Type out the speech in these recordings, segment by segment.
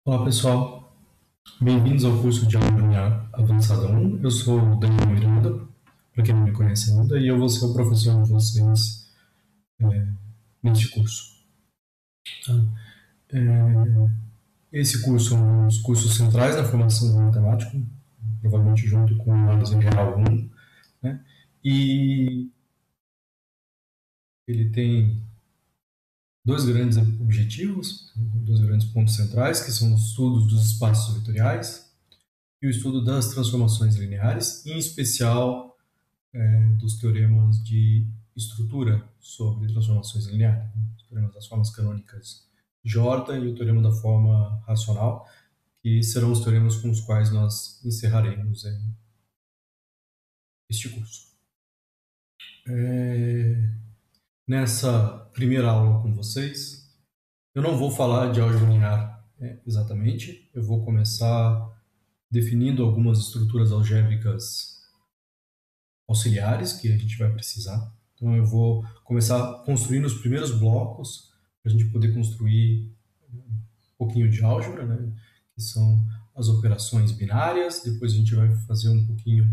Olá pessoal, bem-vindos ao curso de Álgebra Avançada 1. Eu sou o Daniel Miranda, para quem não me conhece ainda, e eu vou ser o professor de vocês neste curso. Tá? Esse curso é um dos cursos centrais da formação do matemático, provavelmente junto com o Análise Real 1, né? E ele tem dois grandes objetivos, dois grandes pontos centrais, que são os estudos dos espaços vetoriais e o estudo das transformações lineares, em especial dos teoremas de estrutura sobre transformações lineares, né? Os teoremas das formas canônicas de Jordan e o teorema da forma racional, que serão os teoremas com os quais nós encerraremos este curso. Nessa primeira aula com vocês, eu não vou falar de álgebra linear exatamente, eu vou começar definindo algumas estruturas algébricas auxiliares que a gente vai precisar. Então eu vou começar construindo os primeiros blocos para a gente poder construir um pouquinho de álgebra, né? Que são as operações binárias. Depois a gente vai fazer um pouquinho,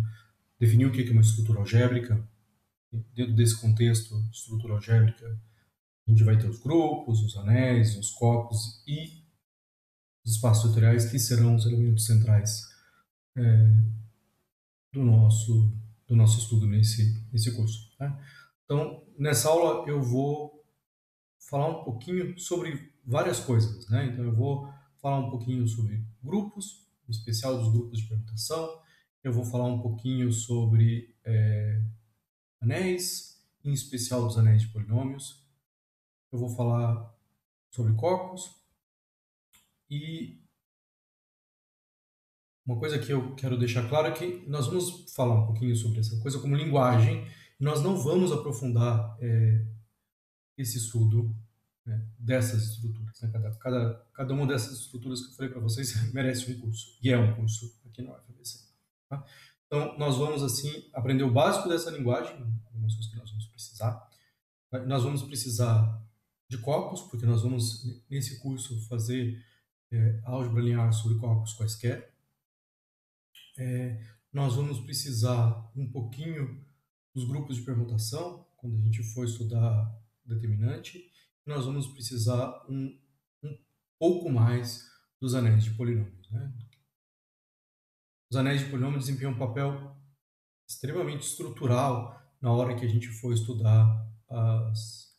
definir o que é uma estrutura algébrica. Dentro desse contexto de estrutura algébrica, a gente vai ter os grupos, os anéis, os corpos e os espaços vetoriais, que serão os elementos centrais do nosso, do nosso estudo nesse curso. Né? Então, nessa aula eu vou falar um pouquinho sobre várias coisas. Né? Então, eu vou falar um pouquinho sobre grupos, em especial dos grupos de permutação. Eu vou falar um pouquinho sobre anéis, em especial dos anéis de polinômios. Eu vou falar sobre corpos e uma coisa que eu quero deixar claro é que nós vamos falar um pouquinho sobre essa coisa como linguagem e nós não vamos aprofundar esse estudo, né, dessas estruturas. Né? Cada uma dessas estruturas que eu falei para vocês merece um curso, e é um curso aqui na UFABC. Tá? Então, nós vamos, assim, aprender o básico dessa linguagem, algumas coisas que nós vamos precisar. Nós vamos precisar de corpos, porque nós vamos, nesse curso, fazer álgebra linear sobre corpos quaisquer. Nós vamos precisar um pouquinho dos grupos de permutação, quando a gente for estudar determinante. Nós vamos precisar um pouco mais dos anéis de polinômios. Né? Os anéis de polinômios desempenham um papel extremamente estrutural na hora que a gente for estudar as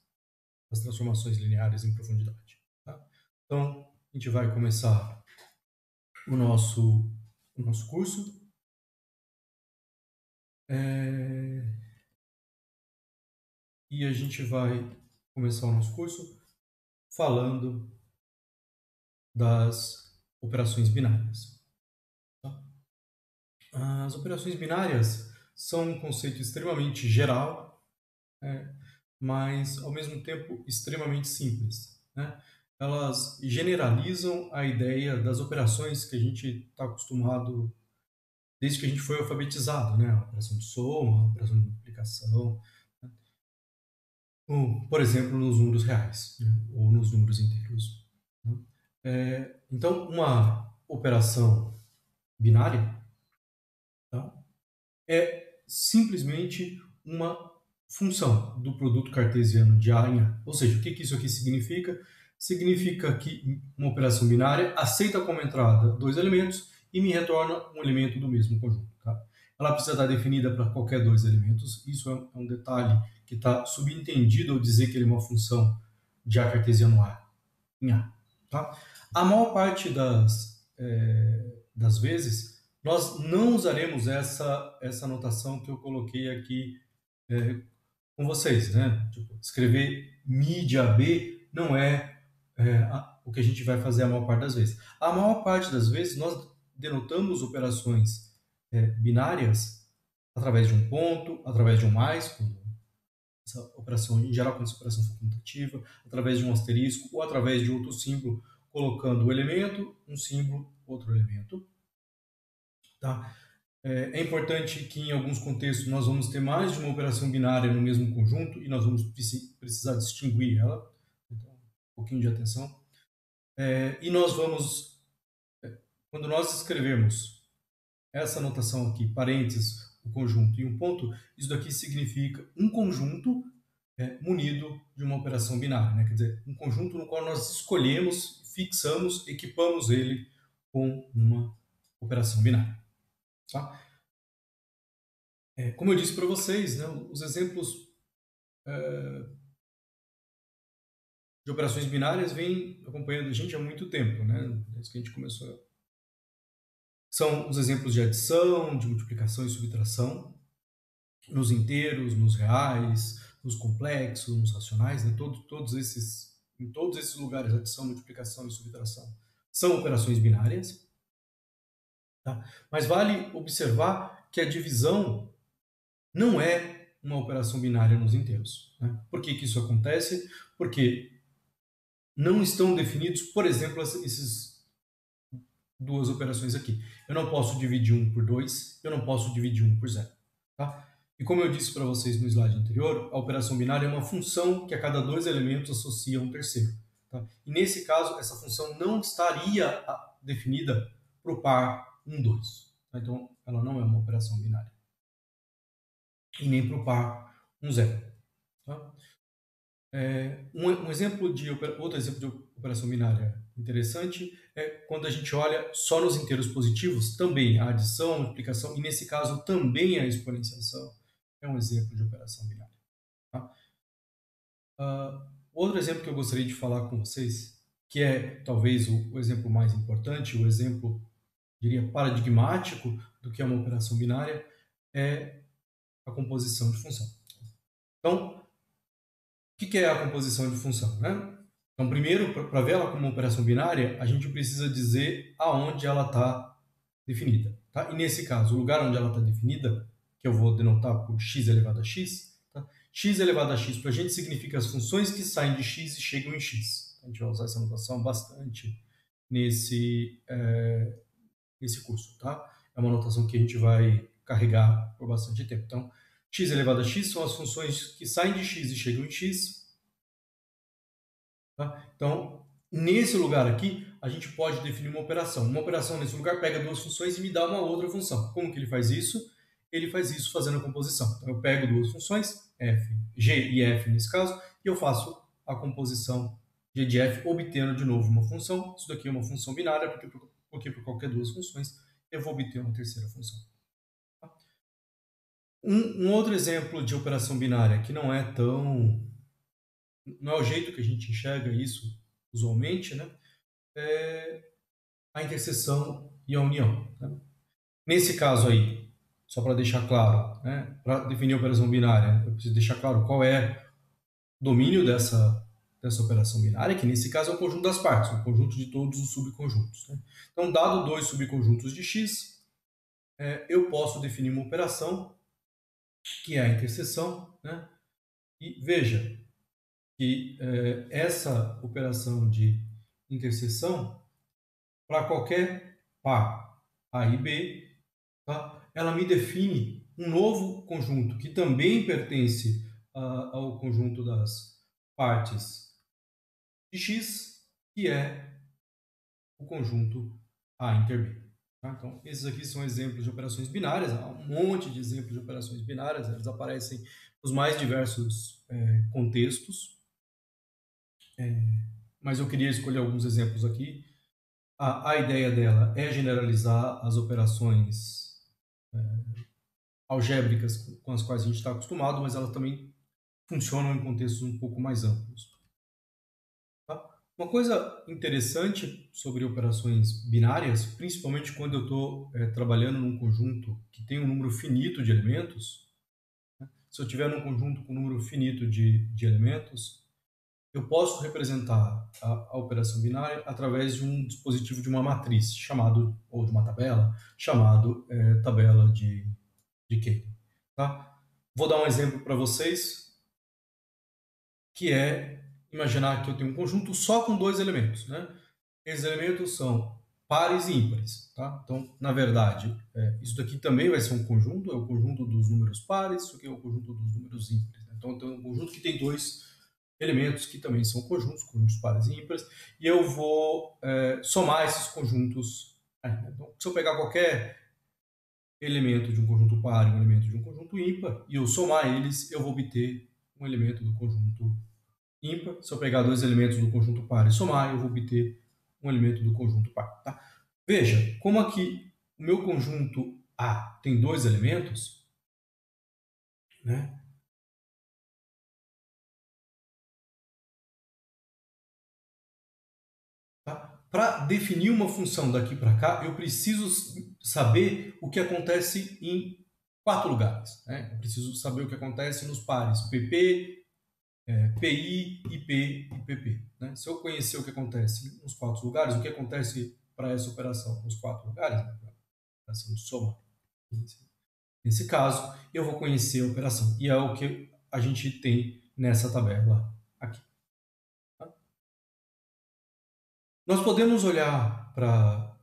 transformações lineares em profundidade. Tá? Então, a gente vai começar o nosso curso. E a gente vai começar o nosso curso falando das operações binárias. Tá? As operações binárias são um conceito extremamente geral, mas ao mesmo tempo extremamente simples. Né? Elas generalizam a ideia das operações que a gente está acostumado desde que a gente foi alfabetizado, né? A operação de soma, a operação de multiplicação, né? Por exemplo, nos números reais, né? Ou nos números inteiros. Né? Então, uma operação binária, tá? É simplesmente uma função do produto cartesiano de A em A. Ou seja, o que isso aqui significa? Significa que uma operação binária aceita como entrada dois elementos e me retorna um elemento do mesmo conjunto. Tá? Ela precisa estar definida para qualquer dois elementos. Isso é um detalhe que está subentendido ao dizer que ele é uma função de A cartesiano A em A. Tá? A maior parte das vezes, nós não usaremos essa notação que eu coloquei aqui com vocês. Né? Tipo, escrever mi de AB não o que a gente vai fazer a maior parte das vezes. A maior parte das vezes, nós denotamos operações binárias através de um ponto, através de um mais, quando essa operação, em geral, quando essa operação for comutativa, através de um asterisco ou através de outro símbolo, colocando o elemento, um símbolo, outro elemento. Tá? É importante que, em alguns contextos, nós vamos ter mais de uma operação binária no mesmo conjunto e nós vamos precisar distinguir ela. Então, um pouquinho de atenção. E nós vamos quando nós escrevemos essa notação aqui, parênteses, o conjunto e um ponto, isso daqui significa um conjunto munido de uma operação binária, né? Quer dizer, um conjunto no qual nós escolhemos, fixamos, equipamos ele com uma operação binária. Tá? Como eu disse para vocês, né, os exemplos de operações binárias vêm acompanhando a gente há muito tempo, né? Desde que a gente começou. São os exemplos de adição, de multiplicação e subtração, nos inteiros, nos reais, nos complexos, nos racionais, né? Em todos esses lugares, adição, multiplicação e subtração são operações binárias. Tá? Mas vale observar que a divisão não é uma operação binária nos inteiros. Né? Por que isso acontece? Porque não estão definidos, por exemplo, essas duas operações aqui. Eu não posso dividir 1 por 2, eu não posso dividir 1 por 0. Tá? E como eu disse para vocês no slide anterior, a operação binária é uma função que a cada dois elementos associa um terceiro. Tá? E nesse caso, essa função não estaria definida para o par 1, 2. Tá? Então, ela não é uma operação binária. E nem para o par 1, 0. Tá? Outro exemplo de operação binária interessante é quando a gente olha só nos inteiros positivos, também a adição, a multiplicação, e nesse caso também a exponenciação é um exemplo de operação binária. Tá? Outro exemplo que eu gostaria de falar com vocês, que é talvez o exemplo mais importante, o exemplo, diria, paradigmático do que é uma operação binária, é a composição de função. Então, o que é a composição de função? Né? Então, primeiro, para ver ela como uma operação binária, a gente precisa dizer aonde ela está definida. Tá? E nesse caso, o lugar onde ela está definida, que eu vou denotar por x elevado a x, tá? X elevado a x para a gente significa as funções que saem de x e chegam em x. A gente vai usar essa notação bastante nesse curso. Tá? É uma notação que a gente vai carregar por bastante tempo. Então, x elevado a x são as funções que saem de x e chegam em x. Tá? Então, nesse lugar aqui, a gente pode definir uma operação. Uma operação nesse lugar pega duas funções e me dá uma outra função. Como que ele faz isso? Ele faz isso fazendo a composição. Então, eu pego duas funções, f, g e f nesse caso, e eu faço a composição g de f, obtendo de novo uma função. Isso daqui é uma função binária, porque por qualquer duas funções eu vou obter uma terceira função. Um outro exemplo de operação binária que não é o jeito que a gente enxerga isso usualmente, né? É a interseção e a união. Né? Nesse caso aí, só para deixar claro, né? Para definir a operação binária, eu preciso deixar claro qual é o domínio dessa operação binária, que nesse caso é o conjunto das partes, o conjunto de todos os subconjuntos. Né? Então, dado dois subconjuntos de x, eu posso definir uma operação que é a interseção, né? E veja que essa operação de interseção, para qualquer par A e B, tá? Ela me define um novo conjunto que também pertence ao conjunto das partes de x, que é o conjunto A inter B. Tá? Então, esses aqui são exemplos de operações binárias. Há um monte de exemplos de operações binárias, eles aparecem nos mais diversos contextos. Mas eu queria escolher alguns exemplos aqui. A ideia dela é generalizar as operações algébricas com as quais a gente está acostumado, mas elas também funcionam em contextos um pouco mais amplos. Tá? Uma coisa interessante sobre operações binárias, principalmente quando eu estou trabalhando num conjunto que tem um número finito de elementos, né? Se eu tiver num conjunto com um número finito de elementos, eu posso representar a operação binária através de um dispositivo de uma matriz, ou de uma tabela, chamado tabela de Kane. Tá? Vou dar um exemplo para vocês, que é imaginar que eu tenho um conjunto só com dois elementos. Né? Esses elementos são pares e ímpares. Tá? Então, na verdade, isso daqui também vai ser um conjunto, é o conjunto dos números pares, isso aqui é o conjunto dos números ímpares. Né? Então, eu tenho um conjunto que tem dois elementos que também são conjuntos pares e ímpares, e eu vou somar esses conjuntos Então, se eu pegar qualquer elemento de um conjunto par e um elemento de um conjunto ímpar, e eu somar eles, eu vou obter um elemento do conjunto ímpar. Se eu pegar dois elementos do conjunto par e somar, eu vou obter um elemento do conjunto par. Tá? Veja, como aqui o meu conjunto A tem dois elementos, né? Tá? Para definir uma função daqui para cá, eu preciso saber o que acontece em 4 lugares. Né? Eu preciso saber o que acontece nos pares PP, PI, IP e PP. Né? Se eu conhecer o que acontece nos 4 lugares, o que acontece para essa operação nos 4 lugares, né? Operação de soma. Nesse caso, eu vou conhecer a operação. E é o que a gente tem nessa tabela aqui. Tá? Nós podemos olhar para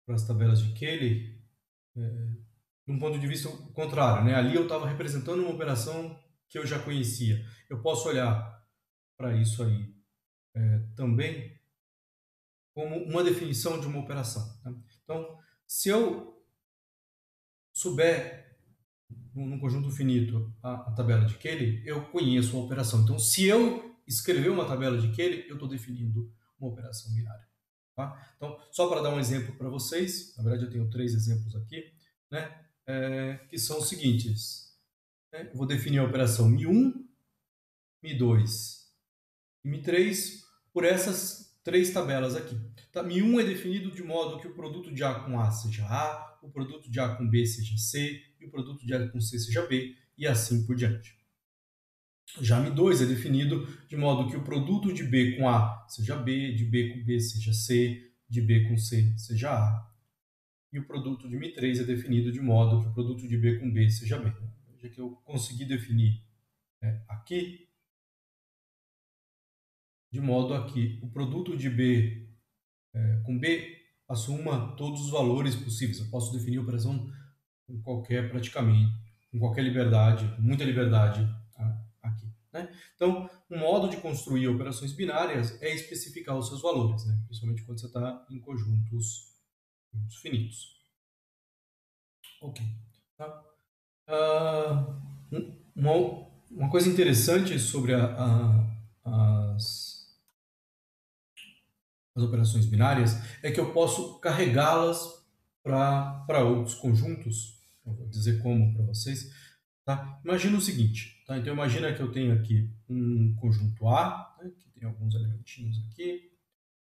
as tabelas de Cayley de um ponto de vista contrário. Né? Ali eu estava representando uma operação que eu já conhecia. Eu posso olhar para isso aí também como uma definição de uma operação. Né? Então, se eu souber num conjunto finito a tabela de Cayley, eu conheço a operação. Então, se eu escrever uma tabela de Cayley, eu estou definindo uma operação binária. Tá? Então, só para dar um exemplo para vocês, na verdade eu tenho 3 exemplos aqui, né, que são os seguintes. Eu vou definir a operação Mi1, Mi2 e Mi3 por essas 3 tabelas aqui. Tá? Mi1 é definido de modo que o produto de A com A seja A, o produto de A com B seja C, e o produto de A com C seja B, e assim por diante. Já Mi2 é definido de modo que o produto de B com A seja B, de B com B seja C, de B com C seja A. E o produto de Mi3 é definido de modo que o produto de B com B seja B. Veja que eu consegui definir aqui, de modo a que o produto de B com B assuma todos os valores possíveis. Eu posso definir a operação com qualquer, praticamente, com qualquer liberdade, com muita liberdade aqui. Né? Então, um modo de construir operações binárias é especificar os seus valores, né? Principalmente quando você está em conjuntos finitos. Ok. Tá? Uma coisa interessante sobre as operações binárias é que eu posso carregá-las para outros conjuntos. Eu vou dizer como para vocês. Tá? Imagina o seguinte. Tá? Então, imagina que eu tenho aqui um conjunto A, né, que tem alguns elementinhos aqui,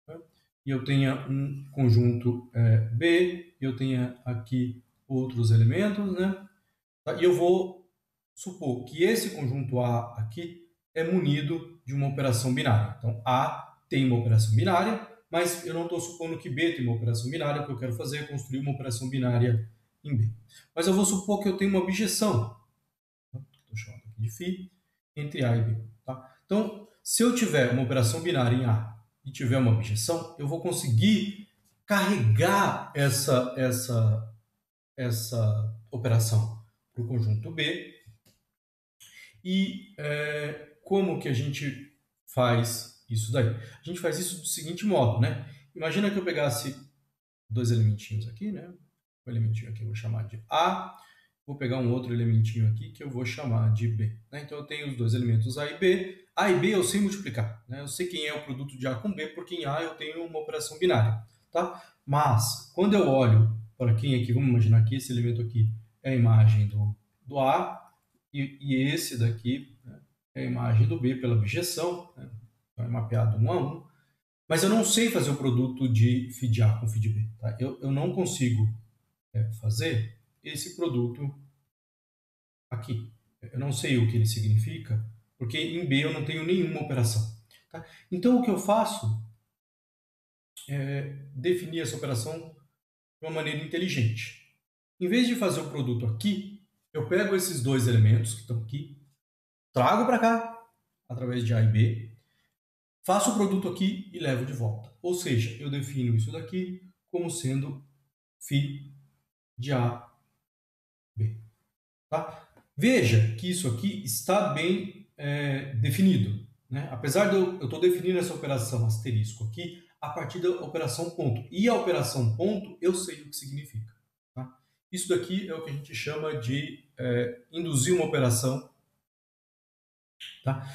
tá? E eu tenho um conjunto B, e eu tenho aqui outros elementos, né? Tá? E eu vou supor que esse conjunto A aqui é munido de uma operação binária. Então, A tem uma operação binária, mas eu não estou supondo que B tem uma operação binária. O que eu quero fazer é construir uma operação binária em B. Mas eu vou supor que eu tenho uma objeção, estou chamando aqui de φ, entre A e B. Tá? Então, se eu tiver uma operação binária em A e tiver uma objeção, eu vou conseguir carregar essa operação para o conjunto B. E como que a gente faz isso daí? A gente faz isso do seguinte modo, né? Imagina que eu pegasse 2 elementinhos aqui, né? Um elementinho aqui eu vou chamar de A, vou pegar um outro elementinho aqui que eu vou chamar de B. Né? Então eu tenho os 2 elementos A e B. A e B eu sei multiplicar, né? Eu sei quem é o produto de A com B, porque em A eu tenho uma operação binária. Tá? Mas, quando eu olho para quem aqui, vamos imaginar que esse elemento aqui é a imagem do A, e esse daqui, né, é a imagem do B pela objeção, né? Então é mapeado 1 a 1. Mas eu não sei fazer o produto de φ de A com φ de B. Tá? Eu não consigo fazer esse produto aqui. Eu não sei o que ele significa, porque em B eu não tenho nenhuma operação. Tá? Então o que eu faço é definir essa operação de uma maneira inteligente. Em vez de fazer o produto aqui, eu pego esses 2 elementos que estão aqui, trago para cá, através de A e B, faço o produto aqui e levo de volta. Ou seja, eu defino isso daqui como sendo φ de A, B. Tá? Veja que isso aqui está bem definido. Né? Apesar de eu estou definindo essa operação asterisco aqui, a partir da operação ponto. E a operação ponto, eu sei o que significa. Tá? Isso daqui é o que a gente chama de induzir uma operação. Tá?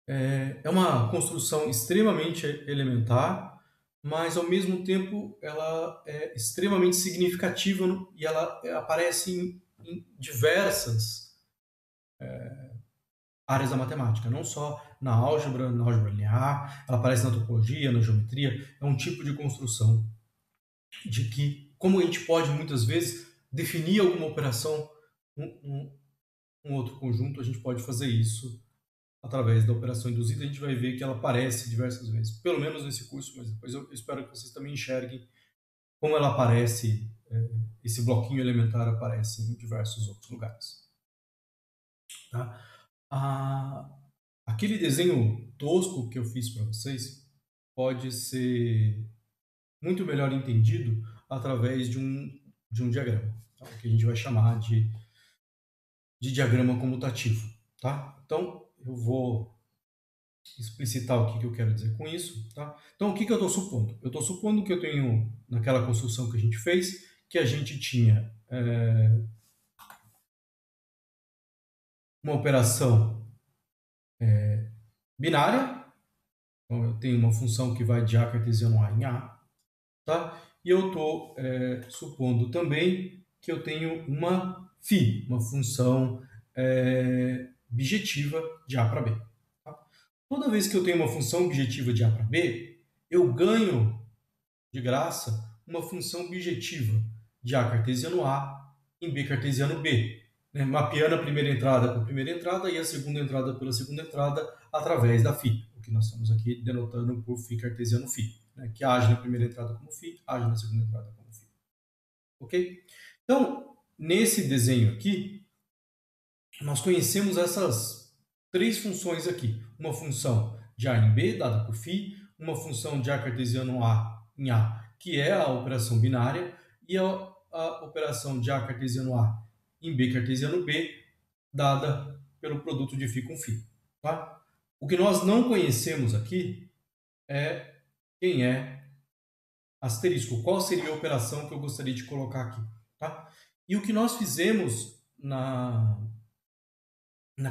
É uma construção extremamente elementar, mas ao mesmo tempo ela é extremamente significativa e ela aparece em diversas áreas da matemática, não só na álgebra linear, ela aparece na topologia, na geometria, é um tipo de construção de que, como a gente pode muitas vezes definir alguma operação, um outro conjunto, a gente pode fazer isso através da operação induzida. A gente vai ver que ela aparece diversas vezes, pelo menos nesse curso, mas depois eu espero que vocês também enxerguem como ela aparece, esse bloquinho elementar aparece em diversos outros lugares. Tá? Aquele desenho tosco que eu fiz para vocês pode ser muito melhor entendido através de um diagrama, tá? Que a gente vai chamar de diagrama comutativo. Tá? Então, eu vou explicitar o que eu quero dizer com isso. Tá? Então, o que eu estou supondo? Eu estou supondo que eu tenho, naquela construção que a gente fez, que a gente tinha uma operação binária. Então, eu tenho uma função que vai de A cartesiano A em A. Tá? E eu estou supondo também que eu tenho uma φ, uma função bijetiva de A para B. Tá? Toda vez que eu tenho uma função bijetiva de A para B, eu ganho, de graça, uma função bijetiva de A cartesiano A em B cartesiano B, né? Mapeando a primeira entrada com a primeira entrada e a segunda entrada pela segunda entrada através da φ, o que nós estamos aqui denotando por φ cartesiano φ, né? Que age na primeira entrada como φ, age na segunda entrada como φ. Ok? Então, nesse desenho aqui, nós conhecemos essas três funções aqui. Uma função de A em B, dada por φ, uma função de A cartesiano A em A, que é a operação binária, e a operação de A cartesiano A em B cartesiano B, dada pelo produto de φ com φ. Tá? O que nós não conhecemos aqui é quem é asterisco. Qual seria a operação que eu gostaria de colocar aqui? Tá? E o que nós fizemos na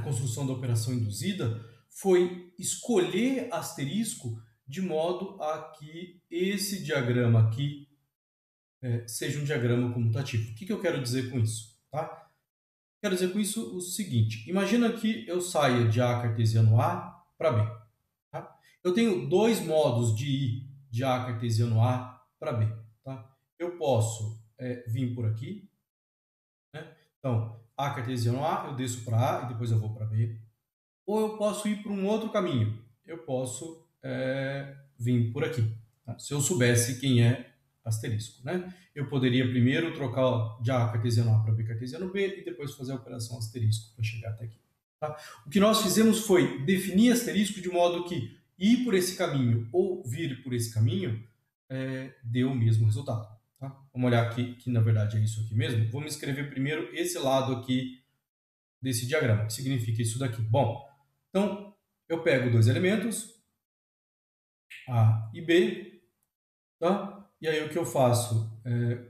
construção da operação induzida foi escolher asterisco de modo a que esse diagrama aqui seja um diagrama comutativo. O que eu quero dizer com isso? Tá? Quero dizer com isso o seguinte: imagina que eu saia de A cartesiano A para B. Tá? Eu tenho dois modos de ir de A cartesiano A para B. Tá? Eu posso vir por aqui, né? Então, A cartesiano A, eu desço para A e depois eu vou para B. Ou eu posso ir por um outro caminho. Eu posso vir por aqui. Tá? Se eu soubesse quem é asterisco, né? Eu poderia primeiro trocar de A cartesiano A para B cartesiano B e depois fazer a operação asterisco para chegar até aqui. Tá? O que nós fizemos foi definir asterisco de modo que ir por esse caminho ou vir por esse caminho deu o mesmo resultado. Tá? Vamos olhar aqui, que na verdade é isso aqui mesmo. Vamos escrever primeiro esse lado aqui desse diagrama, que significa isso daqui. Bom, então eu pego dois elementos, A e B, tá? E aí o que eu faço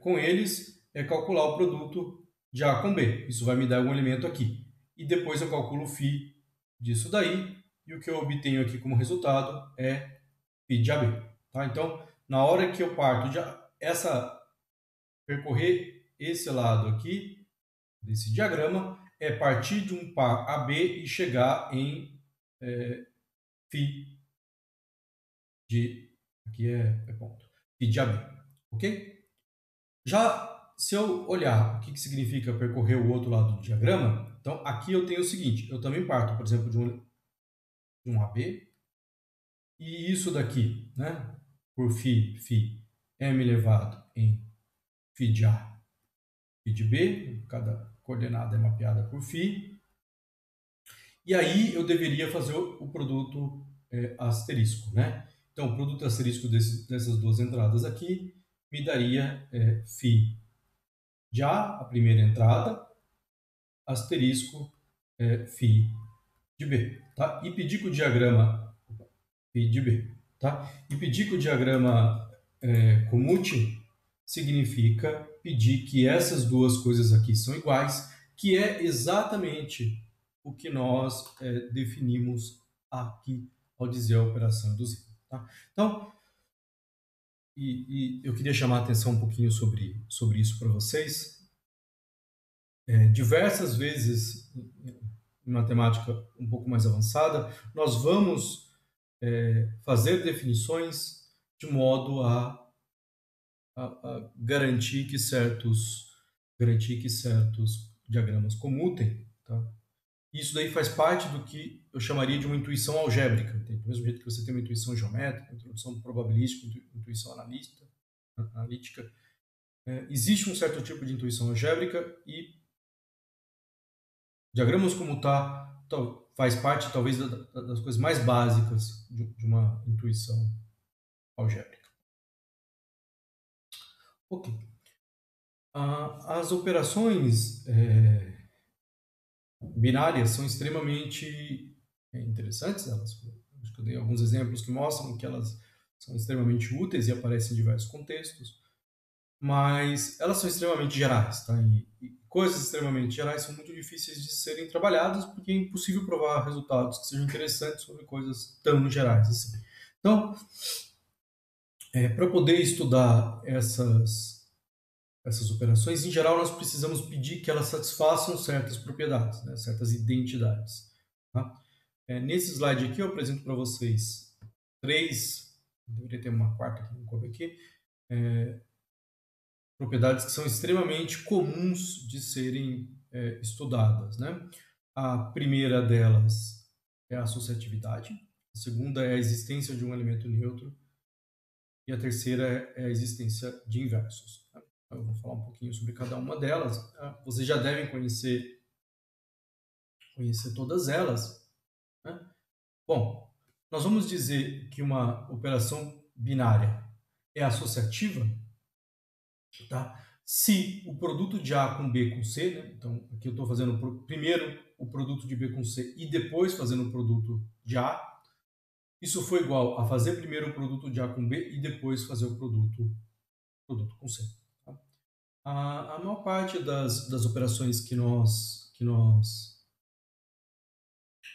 com eles é calcular o produto de A com B. Isso vai me dar um elemento aqui. E depois eu calculo φ disso daí, e o que eu obtenho aqui como resultado é φ de AB. Tá? Então, na hora que eu parto de percorrer esse lado aqui, desse diagrama, é partir de um par AB e chegar em φ de... aqui é ponto. Φ de AB. Ok? Já se eu olhar o que significa percorrer o outro lado do diagrama, então aqui eu tenho o seguinte: eu também parto, por exemplo, de um AB, e isso daqui, né, por φ m elevado em φ de A, φ de B, cada coordenada é mapeada por φ, e aí eu deveria fazer o produto asterisco, né? Então, o produto asterisco dessas duas entradas aqui me daria φ de A primeira entrada, asterisco φ de B. Tá? E pedir que o diagrama φ de B. tá? E pedir que o diagrama comute significa pedir que essas duas coisas aqui são iguais, que é exatamente o que nós definimos aqui ao dizer a operação induzida. Tá? Então, eu queria chamar a atenção um pouquinho sobre isso para vocês. Diversas vezes, em matemática um pouco mais avançada, nós vamos fazer definições de modo a garantir que certos diagramas comutem. Tá? Isso daí faz parte do que eu chamaria de uma intuição algébrica. Entende? Do mesmo jeito que você tem uma intuição geométrica, intuição probabilística, intuição analítica, existe um certo tipo de intuição algébrica e diagramas comutar faz parte, talvez, das coisas mais básicas de uma intuição algébrica. Ok. As operações binárias são extremamente interessantes. Acho que eu dei alguns exemplos que mostram que elas são extremamente úteis e aparecem em diversos contextos, mas elas são extremamente gerais, tá? E coisas extremamente gerais são muito difíceis de serem trabalhadas porque é impossível provar resultados que sejam interessantes sobre coisas tão gerais assim. Então, para poder estudar essas operações, em geral, nós precisamos pedir que elas satisfaçam certas propriedades, né, certas identidades. Tá? Nesse slide aqui, eu apresento para vocês três, deveria ter uma quarta que não coube aqui, propriedades que são extremamente comuns de serem estudadas. Né? A primeira delas é a associatividade, a segunda é a existência de um elemento neutro, e a terceira é a existência de inversos. Tá? Eu vou falar um pouquinho sobre cada uma delas. Vocês já devem conhecer todas elas. Né? Bom, nós vamos dizer que uma operação binária é associativa, tá? Se o produto de A com B com C, né? Então aqui eu estou fazendo primeiro o produto de B com C e depois fazendo o produto de A, isso foi igual a fazer primeiro o produto de A com B e depois fazer o produto com C. A maior parte das operações que nós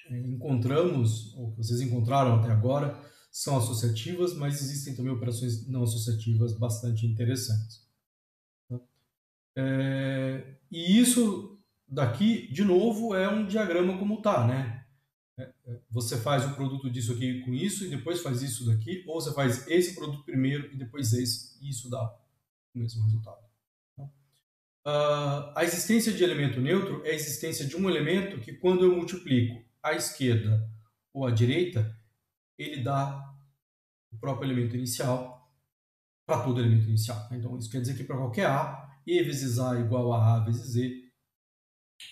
encontramos, ou que vocês encontraram até agora, são associativas, mas existem também operações não associativas bastante interessantes. E isso daqui, de novo, é um diagrama como está, né? Você faz o produto disso aqui com isso e depois faz isso daqui, ou você faz esse produto primeiro e depois esse, e isso dá o mesmo resultado. A existência de elemento neutro é a existência de um elemento que, quando eu multiplico à esquerda ou à direita, ele dá o próprio elemento inicial para todo elemento inicial. Então, isso quer dizer que para qualquer A, E vezes A igual a A vezes E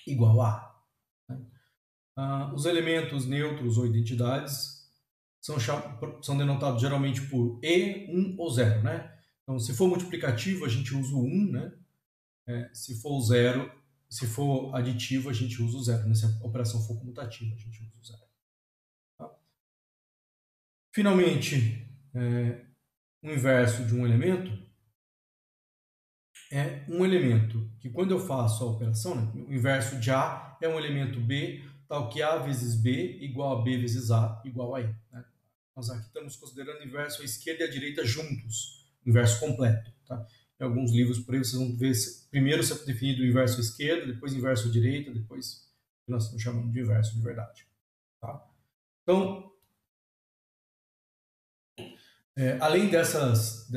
igual a A. Os elementos neutros ou identidades são denotados geralmente por E, 1 ou 0. Né? Então, se for multiplicativo, a gente usa o 1, né? Se for aditivo, a gente usa o 0. Né? Se a operação for comutativa, a gente usa o 0. Tá? Finalmente, o inverso de um elemento é um elemento que, quando eu faço a operação, né, o inverso de A é um elemento B, tal que A vezes B igual a B vezes A igual a E. Né? Nós aqui estamos considerando o inverso à esquerda e à direita juntos, o inverso completo. Tá? Em alguns livros por aí vocês vão ver primeiro ser definido o inverso à esquerda, depois o inverso à direita, depois o que nós estamos chamando de inverso de verdade. Tá? Então, além dessas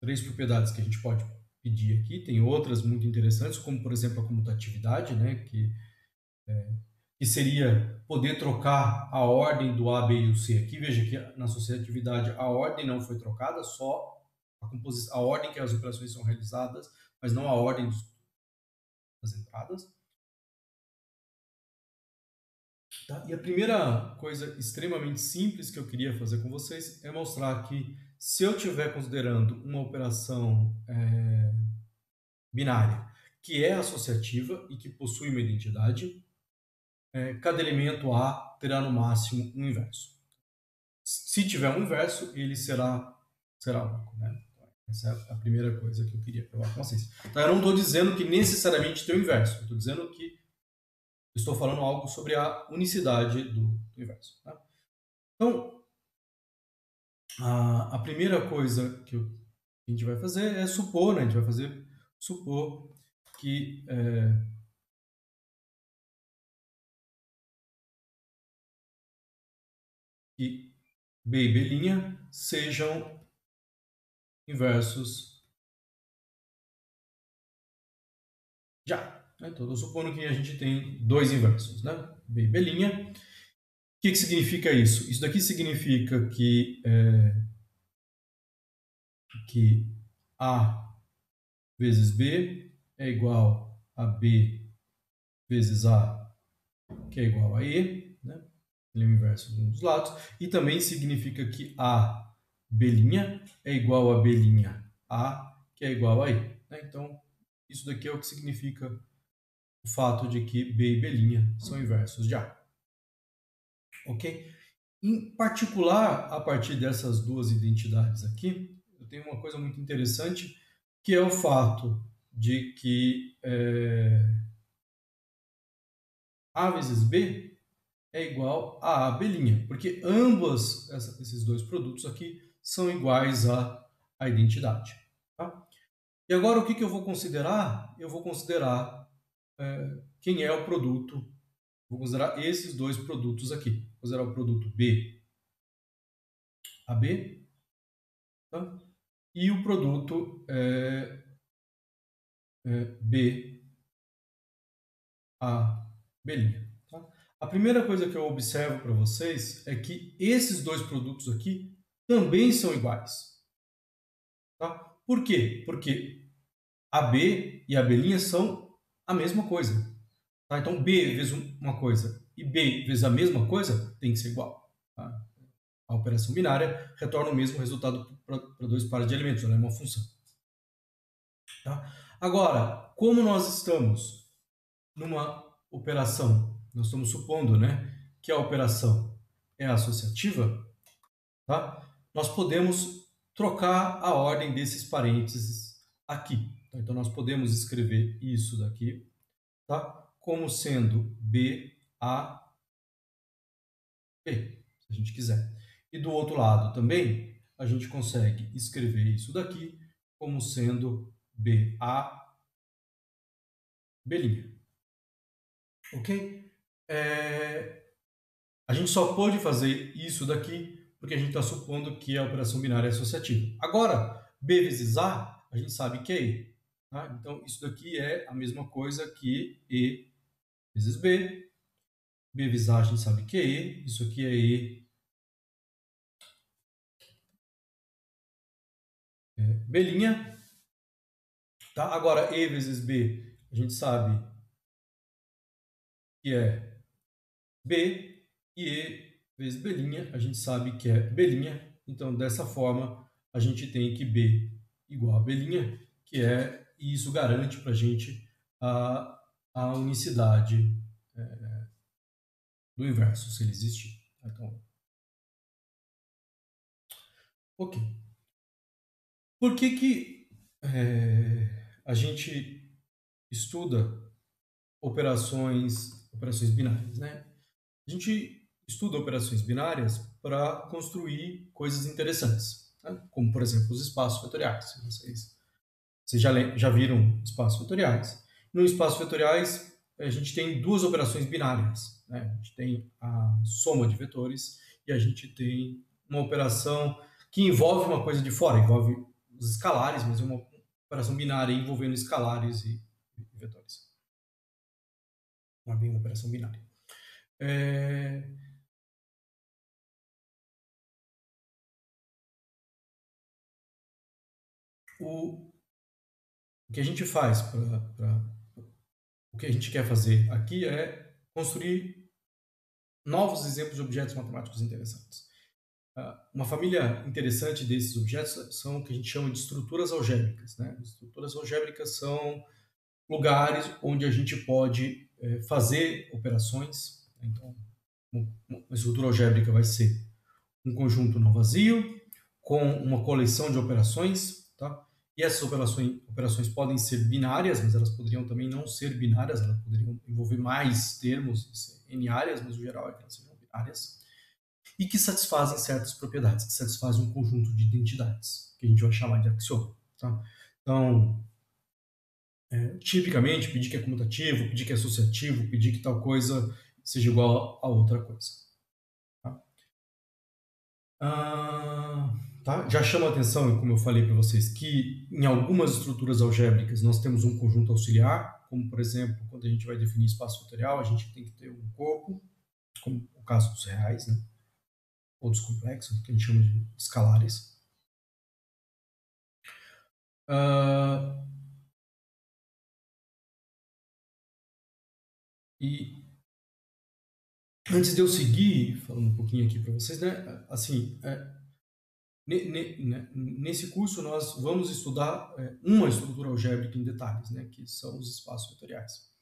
três propriedades que a gente pode pedir aqui, tem outras muito interessantes, como por exemplo a comutatividade, né, que seria poder trocar a ordem do A, B e o C. Aqui veja que na associatividade a ordem não foi trocada, só a ordem que as operações são realizadas, mas não a ordem das entradas. Tá? E a primeira coisa extremamente simples que eu queria fazer com vocês é mostrar que, se eu estiver considerando uma operação binária que é associativa e que possui uma identidade, cada elemento A terá no máximo um inverso. Se tiver um inverso, ele será único, né? Essa é a primeira coisa que eu queria provar com vocês. Então, eu não estou dizendo que necessariamente tem o inverso. Eu estou dizendo que estou falando algo sobre a unicidade do inverso. Tá? Então, a primeira coisa que a gente vai fazer é supor, né? A gente vai supor que que B e B' sejam inversos de A. Então, estou supondo que a gente tem dois inversos, né? B e B'. O que significa isso? Isso daqui significa que A vezes B é igual a B vezes A, que é igual a E, né? Ele é o inverso de um dos lados. E também significa que A, B' é igual a B' A, que é igual a E. Né? Então, isso daqui é o que significa o fato de que B e B' são inversos de A. Ok? Em particular, a partir dessas duas identidades aqui, eu tenho uma coisa muito interessante, que é o fato de que A vezes B é igual a B', porque ambos esses dois produtos aqui são iguais à identidade. Tá? E agora o que eu vou considerar? Eu vou considerar quem é o produto. Vou considerar esses dois produtos aqui. Vou considerar o produto B, AB, tá? E o produto B, A, B'. Tá? A primeira coisa que eu observo para vocês é que esses dois produtos aqui também são iguais. Tá? Por quê? Porque AB e a B' são a mesma coisa. Tá? Então, B vezes uma coisa e B vezes a mesma coisa tem que ser igual. Tá? A operação binária retorna o mesmo resultado para dois pares de elementos, ela é uma função. Tá? Agora, como nós estamos numa operação, nós estamos supondo, né, que a operação é associativa, tá? Nós podemos trocar a ordem desses parênteses aqui. Tá? Então, nós podemos escrever isso daqui, tá? Como sendo B, A, B, se a gente quiser. E do outro lado também, a gente consegue escrever isso daqui como sendo B, A, B'. Ok? A gente só pode fazer isso daqui porque a gente está supondo que a operação binária é associativa. Agora, B vezes A gente sabe que é E. Tá? Então, isso daqui é a mesma coisa que E vezes B. B vezes A gente sabe que é E. Isso aqui é E B'. Tá? Agora, E vezes B a gente sabe que é B. E E vezes B' a gente sabe que é B'. Então, dessa forma, a gente tem que B igual a B', que é, e isso garante para a gente a unicidade do inverso, se ele existir. Então, ok. Por que a gente estuda operações binárias, né? A gente estuda operações binárias para construir coisas interessantes, né? Como, por exemplo, os espaços vetoriais. Vocês já viram espaços vetoriais. No espaço vetoriais, a gente tem duas operações binárias. Né? A gente tem a soma de vetores e a gente tem uma operação que envolve uma coisa de fora, envolve os escalares, mas é uma operação binária envolvendo escalares e vetores. Não é bem uma operação binária. O que a gente faz o que a gente quer fazer aqui é construir novos exemplos de objetos matemáticos interessantes. Uma família interessante desses objetos são o que a gente chama de estruturas algébricas. Né? Estruturas algébricas são lugares onde a gente pode fazer operações. Então, uma estrutura algébrica vai ser um conjunto não vazio com uma coleção de operações, tá? E essas operações podem ser binárias, mas elas poderiam também não ser binárias, elas poderiam envolver mais termos, n-áreas, mas o geral é que elas sejam binárias, e que satisfazem certas propriedades, que satisfazem um conjunto de identidades, que a gente vai chamar de axioma. Tá? Então, tipicamente, pedir que é comutativo, pedir que é associativo, pedir que tal coisa seja igual a outra coisa. Tá? Tá? Já chama a atenção, como eu falei para vocês, que em algumas estruturas algébricas nós temos um conjunto auxiliar, como por exemplo, quando a gente vai definir espaço vetorial, a gente tem que ter um corpo, como o caso dos reais, né? Ou dos complexos, que a gente chama de escalares. E antes de eu seguir, falando um pouquinho aqui para vocês, né? Assim, nesse curso nós vamos estudar uma estrutura algébrica em detalhes, né? Que são os espaços vetoriais.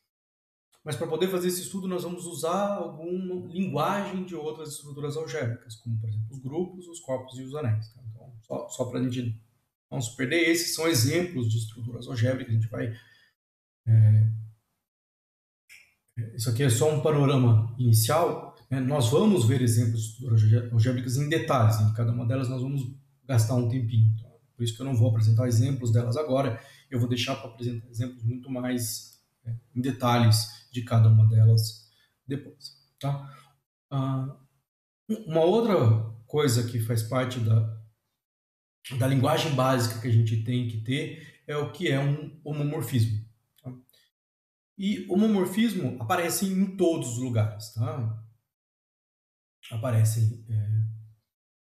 Mas para poder fazer esse estudo nós vamos usar alguma linguagem de outras estruturas algébricas, como por exemplo os grupos, os corpos e os anéis. Tá? Então, só para a gente não se perder, esses são exemplos de estruturas algébricas. A gente vai isso aqui é só um panorama inicial. Né? Nós vamos ver exemplos de estruturas algébricas em detalhes. Em cada uma delas nós vamos gastar um tempinho. Então, por isso que eu não vou apresentar exemplos delas agora. Eu vou deixar para apresentar exemplos muito mais em detalhes de cada uma delas depois. Tá? Uma outra coisa que faz parte da linguagem básica que a gente tem que ter é o que é um homomorfismo. Tá? E homomorfismo aparece em todos os lugares, tá? Aparecem,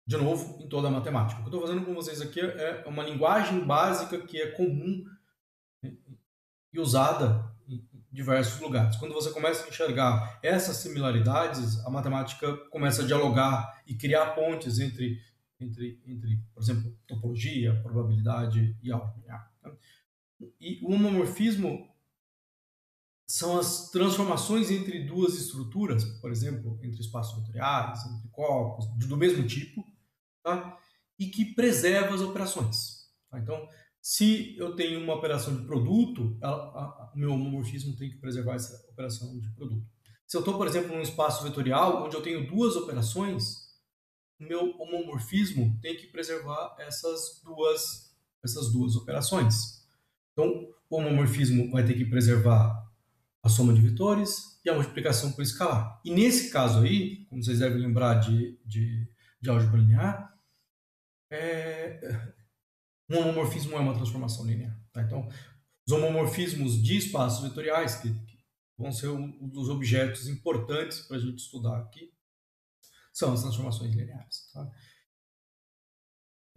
de novo, em toda a matemática. O que eu estou fazendo com vocês aqui é uma linguagem básica que é comum e usada em diversos lugares. Quando você começa a enxergar essas similaridades, a matemática começa a dialogar e criar pontes entre por exemplo, topologia, probabilidade e álgebra. Tá? E o homomorfismo são as transformações entre duas estruturas, por exemplo, entre espaços vetoriais, entre corpos, do mesmo tipo, tá? E que preserva as operações. Tá? Então, se eu tenho uma operação de produto, o meu homomorfismo tem que preservar essa operação de produto. Se eu estou, por exemplo, num espaço vetorial, onde eu tenho duas operações, o meu homomorfismo tem que preservar essas duas operações. Então, o homomorfismo vai ter que preservar a soma de vetores e a multiplicação por escalar. E nesse caso aí, como vocês devem lembrar de álgebra linear, um homomorfismo é uma transformação linear. Tá? Então, os homomorfismos de espaços vetoriais, que vão ser um dos objetos importantes para a gente estudar aqui, são as transformações lineares. Tá?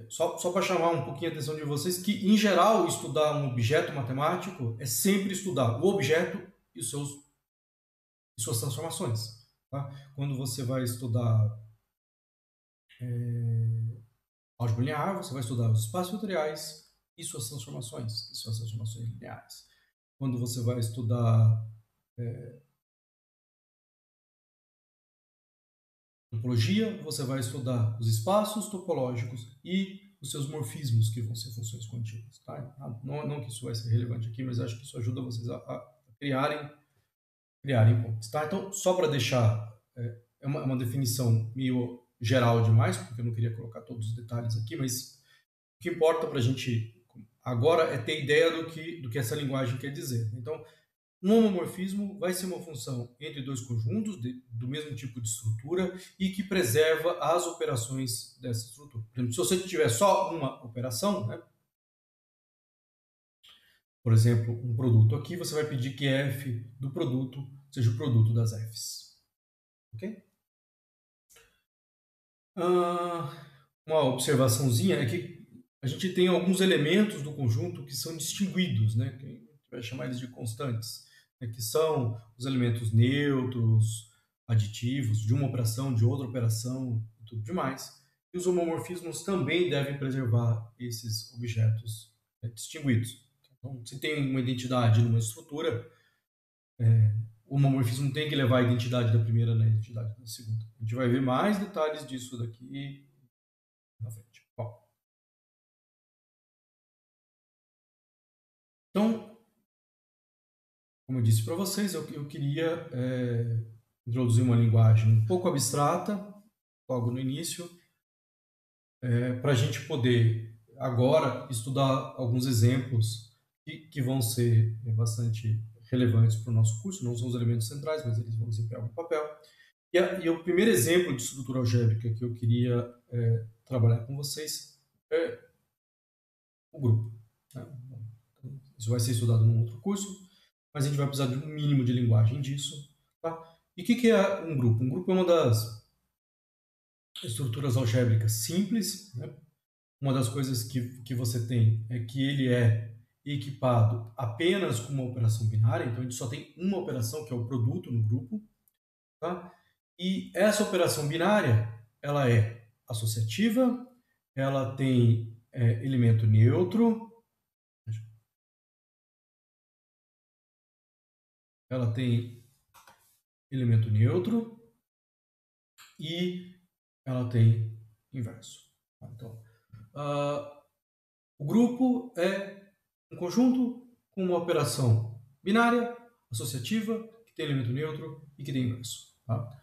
Só para chamar um pouquinho a atenção de vocês, que, em geral, estudar um objeto matemático é sempre estudar o objeto e suas transformações. Tá? Quando você vai estudar álgebra linear, você vai estudar os espaços vetoriais e suas transformações lineares. Quando você vai estudar topologia, você vai estudar os espaços topológicos e os seus morfismos, que vão ser funções contínuas. Tá? Não que isso vai ser relevante aqui, mas acho que isso ajuda vocês a criarem pontos. Tá? Então, só para deixar, é uma definição meio geral demais, porque eu não queria colocar todos os detalhes aqui, mas o que importa para a gente agora é ter ideia do que essa linguagem quer dizer. Então, um homomorfismo vai ser uma função entre dois conjuntos do mesmo tipo de estrutura e que preserva as operações dessa estrutura. Por exemplo, se você tiver só uma operação, né? Por exemplo, um produto aqui, você vai pedir que f do produto seja o produto das f's. Ok? Uma observaçãozinha é que a gente tem alguns elementos do conjunto que são distinguidos, né? Que a gente vai chamar eles de constantes, né? Que são os elementos neutros, aditivos, de uma operação, de outra operação e tudo demais. E os homomorfismos também devem preservar esses objetos distinguidos. Então, se tem uma identidade numa estrutura, o homomorfismo tem que levar a identidade da primeira na identidade da segunda. A gente vai ver mais detalhes disso daqui na frente. Bom, então, como eu disse para vocês, eu queria introduzir uma linguagem um pouco abstrata, logo no início, para a gente poder agora estudar alguns exemplos que vão ser bastante relevantes para o nosso curso, não são os elementos centrais, mas eles vão desempenhar um papel. E o primeiro exemplo de estrutura algébrica que eu queria trabalhar com vocês é o grupo. Né? Isso vai ser estudado num outro curso, mas a gente vai precisar de um mínimo de linguagem disso. Tá? E o que é um grupo? Um grupo é uma das estruturas algébricas simples. Né? Uma das coisas que você tem é que ele é equipado apenas com uma operação binária, então a gente só tem uma operação, que é o produto no grupo. Tá? E essa operação binária, ela é associativa, ela tem elemento neutro, ela tem elemento neutro e ela tem inverso. Então, o grupo é um conjunto com uma operação binária, associativa, que tem elemento neutro e que tem inverso. Tá?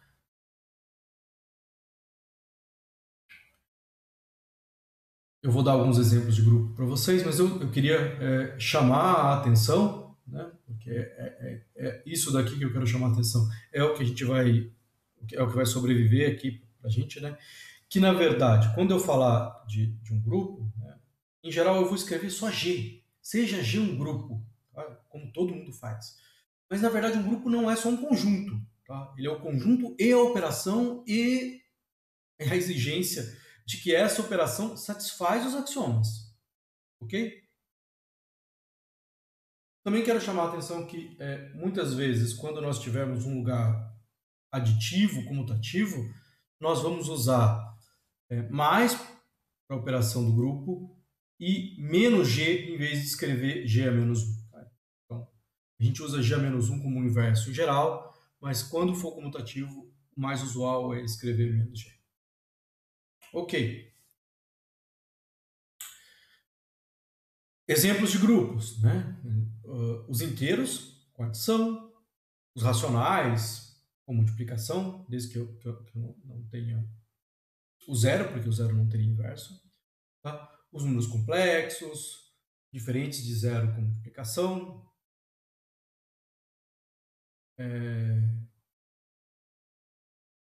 Eu vou dar alguns exemplos de grupo para vocês, mas eu queria chamar a atenção, né? Porque é isso daqui que eu quero chamar a atenção. É o que a gente vai, é o que vai sobreviver aqui para a gente, né? Que na verdade, quando eu falar de um grupo, né, em geral eu vou escrever só G, seja G um grupo, tá? Como todo mundo faz. Mas na verdade um grupo não é só um conjunto, tá? Ele é o conjunto e a operação e a exigência de que essa operação satisfaz os axiomas, ok? Também quero chamar a atenção que muitas vezes, quando nós tivermos um lugar aditivo, comutativo, nós vamos usar mais para a operação do grupo e menos G em vez de escrever G a menos 1. Tá? Então, a gente usa G a menos 1 como inverso em geral, mas quando for comutativo, o mais usual é escrever menos G. Ok. Exemplos de grupos, né? Os inteiros, com adição, os racionais, com multiplicação, desde que eu não tenha o zero, porque o zero não teria inverso. Tá? Os números complexos, diferentes de zero com multiplicação.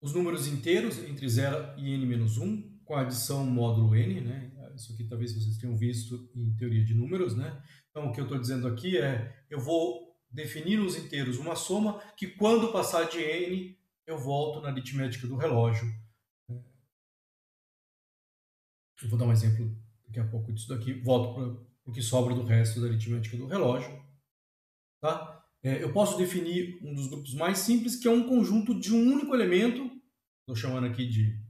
Os números inteiros entre 0 e n menos 1, com a adição módulo n, né? Isso aqui talvez vocês tenham visto em teoria de números, né? Então, o que eu estou dizendo aqui é, eu vou definir nos inteiros uma soma que, quando passar de n, eu volto na aritmética do relógio. Eu vou dar um exemplo daqui a pouco disso daqui. Volto para o que sobra do resto da aritmética do relógio. Tá? Eu posso definir um dos grupos mais simples, que é um conjunto de um único elemento, estou chamando aqui de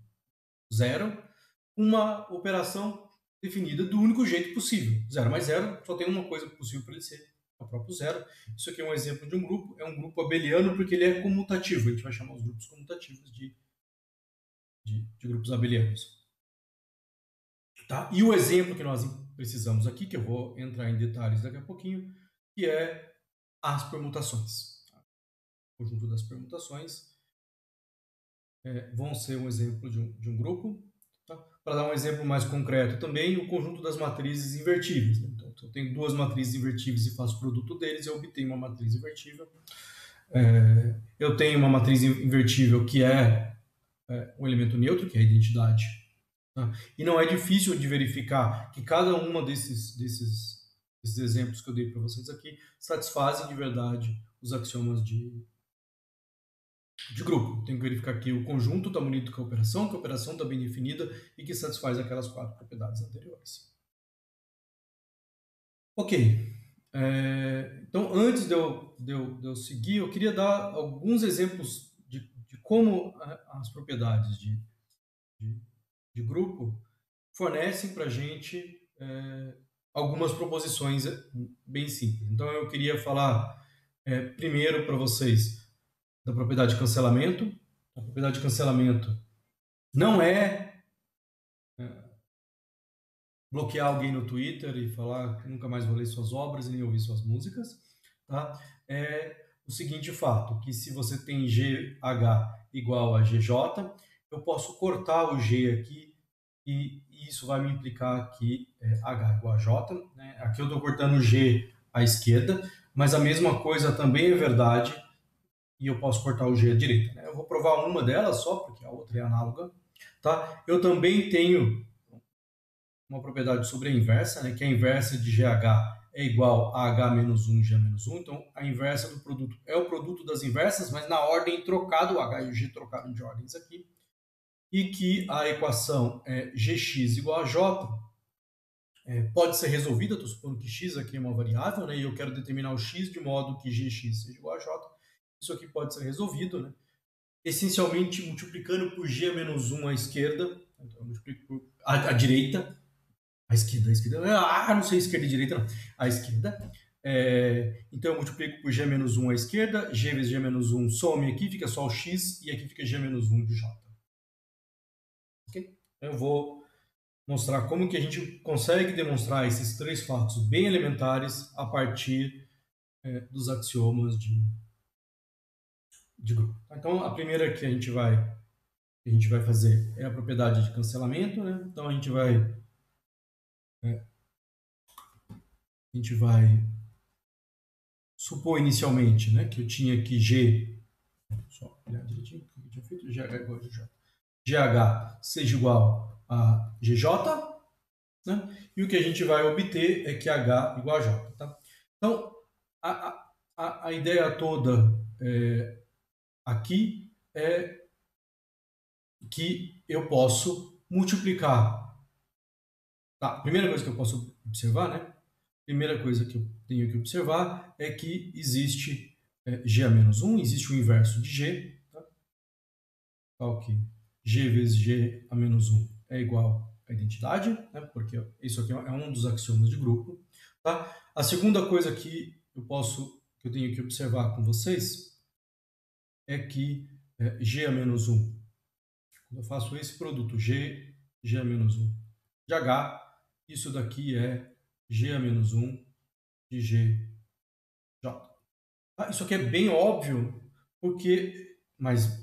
zero, uma operação definida do único jeito possível. 0 mais 0, só tem uma coisa possível para ele ser, o próprio zero. Isso aqui é um exemplo de um grupo, é um grupo abeliano porque ele é comutativo. A gente vai chamar os grupos comutativos de grupos abelianos. Tá? E o exemplo que nós precisamos aqui, que eu vou entrar em detalhes daqui a pouquinho, que é as permutações. O conjunto das permutações vão ser um exemplo de um grupo. Tá? Para dar um exemplo mais concreto também, o conjunto das matrizes invertíveis. Né? Então, se eu tenho duas matrizes invertíveis e faço o produto deles, eu obtenho uma matriz invertível. Eu tenho uma matriz invertível que é um elemento neutro, que é a identidade. Tá? E não é difícil de verificar que cada uma desses exemplos que eu dei para vocês aqui satisfazem de verdade os axiomas de grupo. Tenho que verificar que o conjunto está munido com a operação está bem definida e que satisfaz aquelas 4 propriedades anteriores. Ok. Então, antes de eu seguir, eu queria dar alguns exemplos de como as propriedades de grupo fornecem para a gente algumas proposições bem simples. Então, eu queria falar primeiro para vocês da propriedade de cancelamento. A propriedade de cancelamento não é bloquear alguém no Twitter e falar que nunca mais vou ler suas obras e nem ouvir suas músicas, tá? É o seguinte fato, que se você tem GH igual a GJ, eu posso cortar o G aqui e isso vai me implicar que H igual a J, né? Aqui eu estou cortando o G à esquerda, mas a mesma coisa também é verdade e eu posso cortar o G à direita, né? Eu vou provar uma delas só, porque a outra é análoga, tá? Eu também tenho uma propriedade sobre a inversa, né, que a inversa de GH é igual a H menos 1 G menos 1. Então, a inversa do produto é o produto das inversas, mas na ordem trocado, o H e o G trocaram de ordens aqui. E que a equação é Gx igual a J pode ser resolvida, estou supondo que x aqui é uma variável, né, e eu quero determinar o x de modo que Gx seja igual a J. Isso aqui pode ser resolvido, né, essencialmente multiplicando por G menos 1 à esquerda, então eu multiplico por à direita, a esquerda, não sei esquerda e direita, não. A esquerda. Então eu multiplico por G menos 1 à esquerda, G vezes G menos 1 some aqui, fica só o X, e aqui fica G menos 1 de J. Ok? Eu vou mostrar como que a gente consegue demonstrar esses três fatos bem elementares a partir dos axiomas de grupo. Então a primeira que a gente vai fazer é a propriedade de cancelamento, né? Então a gente vai supor inicialmente, né, que eu tinha aqui G, só olhar direitinho o que eu tinha feito, GH igual a GJ. GH seja igual a GJ, né, e o que a gente vai obter é que H igual a J. Tá? Então, a ideia toda aqui é que eu posso multiplicar. Tá, a primeira coisa que eu posso observar, né? Primeira coisa que eu tenho que observar é que existe G a menos 1, existe o inverso de G, tá? Ok. G vezes G a menos 1 é igual à identidade, né? Porque isso aqui é um dos axiomas de grupo, tá? A segunda coisa que eu tenho que observar com vocês é que G a menos 1, quando eu faço esse produto G a menos 1 de H, isso daqui é G a menos 1 de G J. Isso aqui é bem óbvio, mas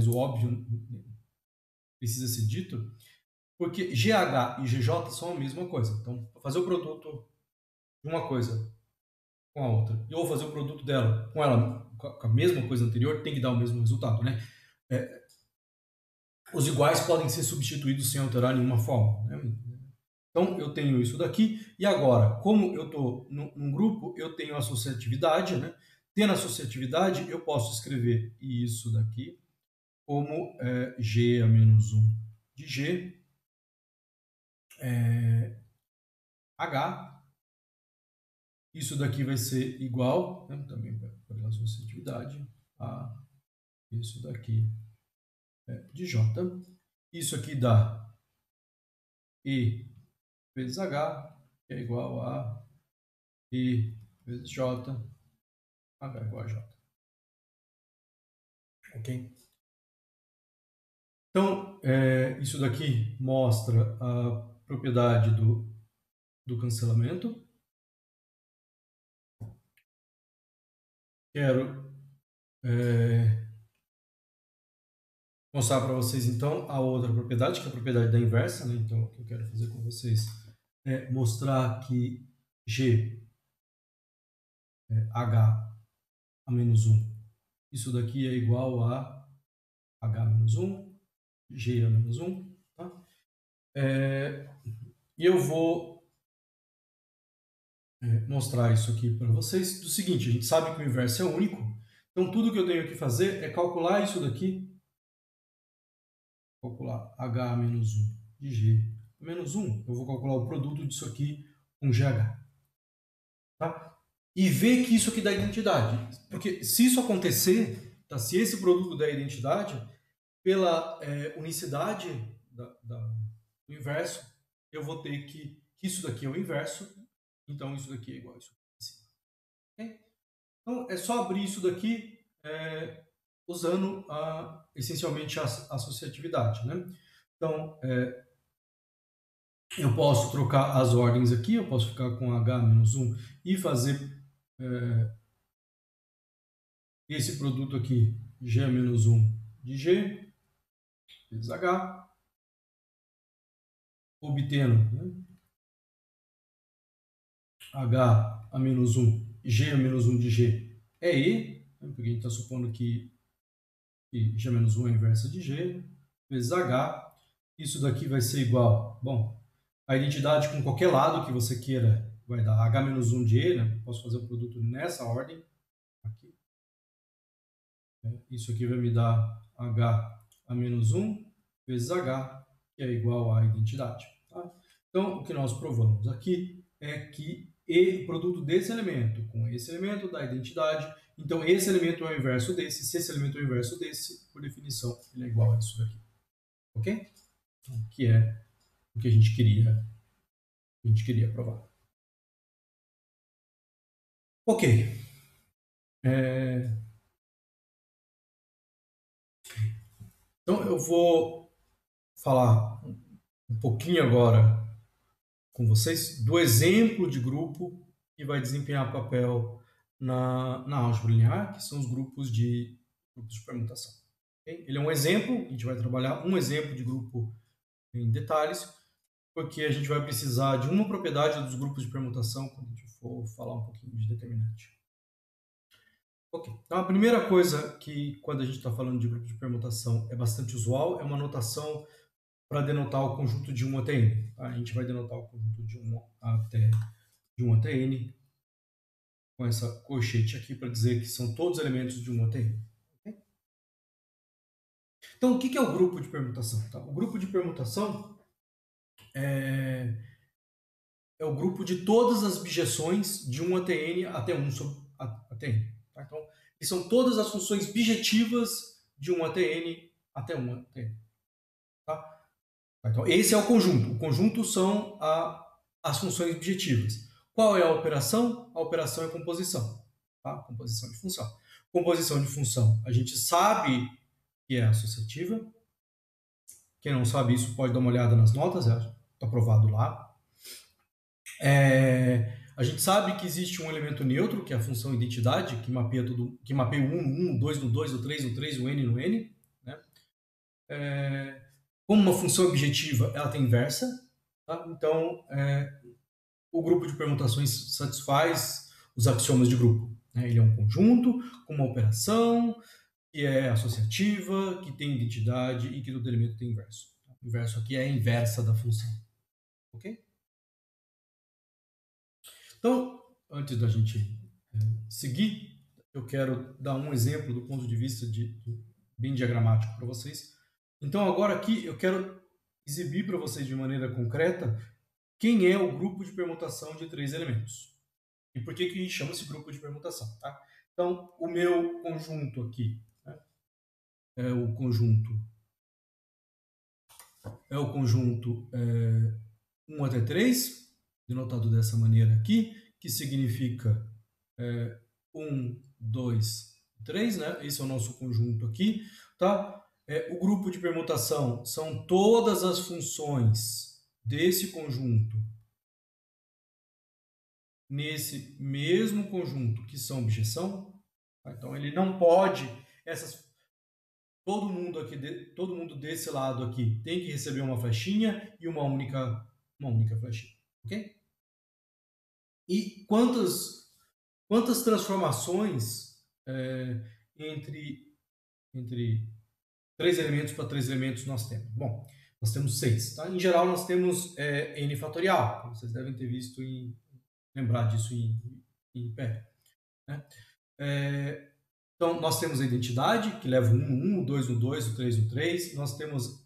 o óbvio precisa ser dito, porque GH e GJ são a mesma coisa. Então, para fazer o produto de uma coisa com a outra, e eu vou fazer o produto dela com ela, com a mesma coisa anterior, tem que dar o mesmo resultado, né? Os iguais podem ser substituídos sem alterar nenhuma forma, né? Então, eu tenho isso daqui, e agora, como eu estou num grupo, eu tenho associatividade, né? Tendo associatividade, eu posso escrever isso daqui como G a menos 1 de G, H, isso daqui vai ser igual, né? Também pela associatividade, a isso daqui de J. Isso aqui dá E vezes H, que é igual a E vezes J, H igual a J. Ok? Então, isso daqui mostra a propriedade do cancelamento. Quero mostrar para vocês, então, a outra propriedade, que é a propriedade da inversa. Né? Então, o que eu quero fazer com vocês é mostrar que G H a menos 1, isso daqui é igual a H menos 1, G a menos 1. Tá? E eu vou mostrar isso aqui para vocês do seguinte: a gente sabe que o inverso é único, então tudo que eu tenho que fazer é calcular isso daqui, calcular H menos 1 de G menos 1. Eu vou calcular o produto disso aqui com GH. Tá? E ver que isso aqui dá identidade. Porque se isso acontecer, tá? Se esse produto der identidade, pela unicidade do inverso, eu vou ter que isso daqui é o inverso, então isso daqui é igual a isso aqui. Okay? Então, é só abrir isso daqui usando essencialmente a associatividade. Né? Então, Eu posso trocar as ordens aqui, eu posso ficar com H-1 e fazer esse produto aqui, G-1 de G, vezes H, obtendo, né, H-1, G-1 de G é E, né, porque a gente está supondo que G-1 é a inversa de G, vezes H. Isso daqui vai ser igual, bom, a identidade com qualquer lado que você queira vai dar H-1 de E, né? Posso fazer o produto nessa ordem, aqui. Isso aqui vai me dar H-1 vezes H, que é igual à identidade. Tá? Então, o que nós provamos aqui é que o produto desse elemento com esse elemento dá identidade. Então, esse elemento é o inverso desse. Se esse elemento é o inverso desse, por definição, ele é igual a isso daqui. Ok? Então, que é o que a gente queria provar. Ok. Então, eu vou falar um pouquinho agora com vocês do exemplo de grupo que vai desempenhar papel na álgebra linear, que são os grupos de permutação. Okay? Ele é um exemplo, a gente vai trabalhar um exemplo de grupo em detalhes, porque a gente vai precisar de uma propriedade dos grupos de permutação quando a gente for falar um pouquinho de determinante. Ok, então a primeira coisa que quando a gente está falando de grupo de permutação é bastante usual é uma notação para denotar o conjunto de 1 até n. Tá? A gente vai denotar o conjunto de 1 até n com essa colchete aqui para dizer que são todos elementos de 1 até n. Okay? Então, o que é o grupo de permutação? Tá? O grupo de permutação é o grupo de todas as bijeções de 1 até n até 1 até n. Tá? Então, são todas as funções bijetivas de 1 até n até 1 até n. Tá? Então, esse é o conjunto. O conjunto são as funções bijetivas. Qual é a operação? A operação é composição. Tá? Composição de função. Composição de função, a gente sabe que é associativa. Quem não sabe isso pode dar uma olhada nas notas, está provado lá. A gente sabe que existe um elemento neutro, que é a função identidade, que mapeia o 1 no 1, o 2 no 2, o 3 no 3, o n no n. Né? Como uma função objetiva, ela tem inversa. Tá? Então, o grupo de permutações satisfaz os axiomas de grupo. Né? Ele é um conjunto com uma operação que é associativa, que tem identidade e que todo elemento tem inverso. O inverso aqui é a inversa da função. Ok? Então, antes da gente seguir, eu quero dar um exemplo do ponto de vista bem diagramático para vocês. Então, agora aqui eu quero exibir para vocês de maneira concreta quem é o grupo de permutação de 3 elementos. E por que que chama esse grupo de permutação? Tá? Então, o meu conjunto aqui, né, é o conjunto 1 até 3, denotado dessa maneira aqui, que significa 1, 2, 3, né? Esse é o nosso conjunto aqui, tá? O grupo de permutação são todas as funções desse conjunto nesse mesmo conjunto que são objeção. Tá? Então, ele não pode... Todo mundo desse lado aqui tem que receber uma flechinha e uma única flechinha. Ok? E quantas transformações entre 3 elementos para 3 elementos nós temos? Bom, nós temos 6. Tá? Em geral, nós temos n fatorial. Vocês devem ter visto lembrar disso em pé. Né? Então, nós temos a identidade, que leva o 1 no 1, o 2 no 2, o 3 no 3. Nós temos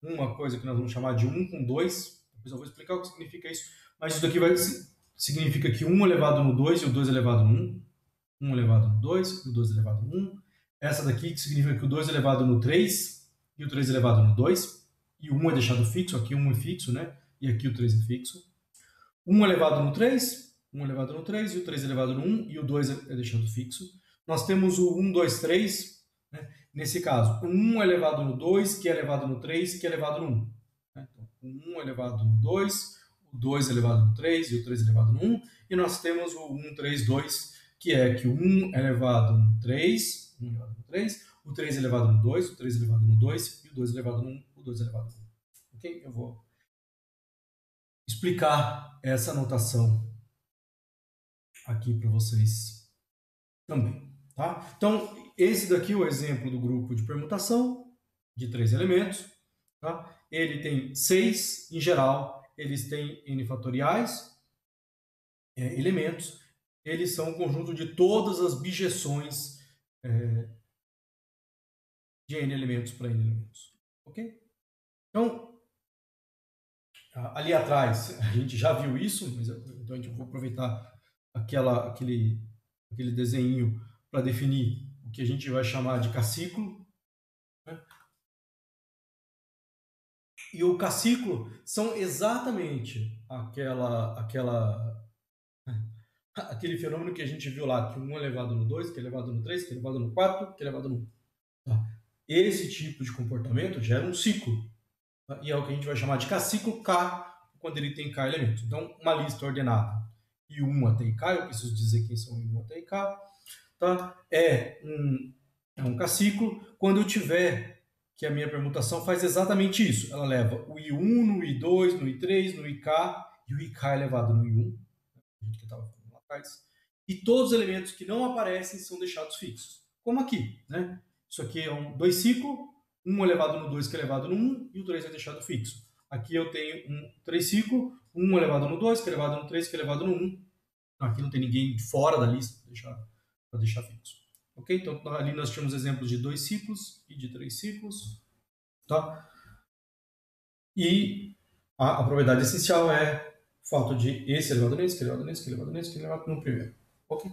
uma coisa que nós vamos chamar de 1 com 2. Depois eu vou explicar o que significa isso. Mas isso daqui significa que 1 elevado no 2 e o 2 elevado no 1. 1 elevado no 2 e o 2 elevado no 1. Essa daqui que significa que o 2 elevado no 3 e o 3 elevado no 2. E o 1 é deixado fixo, aqui o 1 é fixo, né? E aqui o 3 é fixo. 1 elevado no 3, 1 elevado no 3 e o 3 elevado no 1 e o 2 é deixado fixo. Nós temos o 1, 2, 3, né? Nesse caso, o 1 elevado no 2, que é elevado no 3, que é elevado no 1. Né? Então, o 1 elevado no 2, o 2 elevado no 3 e o 3 elevado no 1. E nós temos o 1, 3, 2, que é que o 1 elevado no 3, 1 elevado no 3, o 3 elevado no 2, o 3 elevado no 2 e o 2 elevado no 1, o 2 elevado no 1. Ok? Eu vou explicar essa notação aqui para vocês também. Tá? Então, esse daqui é o exemplo do grupo de permutação de 3 elementos. Tá? Ele tem 6, em geral, eles têm n fatoriais, elementos. Eles são um conjunto de todas as bijeções de n elementos para n elementos. Ok? Então, ali atrás, a gente já viu isso, mas então a gente vai aproveitar aquele desenho para definir o que a gente vai chamar de cassículo. Né? E o cassículo são exatamente aquele fenômeno que a gente viu lá, que 1 é elevado no 2, que é elevado no 3, que é elevado no 4, que é elevado no 1. Tá? Esse tipo de comportamento gera um ciclo. Tá? E é o que a gente vai chamar de cassículo K, quando ele tem K elementos. Então, uma lista ordenada I1 até IK, eu preciso dizer quem são I1 até IK, tá? É um cassículo quando eu tiver que a minha permutação faz exatamente isso. Ela leva o I1 no I2, no I3, no IK, e o IK elevado no I1, a gente que estava falando lá atrás. E todos os elementos que não aparecem são deixados fixos. Como aqui, né? Isso aqui é um 2 ciclo, 1 elevado no 2 que é elevado no 1, e o 3 é deixado fixo. Aqui eu tenho um 3 ciclo, 1 elevado no 2 que é elevado no 3 que é elevado no 1. Aqui não tem ninguém fora da lista para deixar fixo. Ok? Então ali nós tínhamos exemplos de 2 ciclos e de 3 ciclos. Tá? E a propriedade essencial é o fato de esse elevado nesse, que elevado nesse, que elevado nesse, que elevado no primeiro. Ok?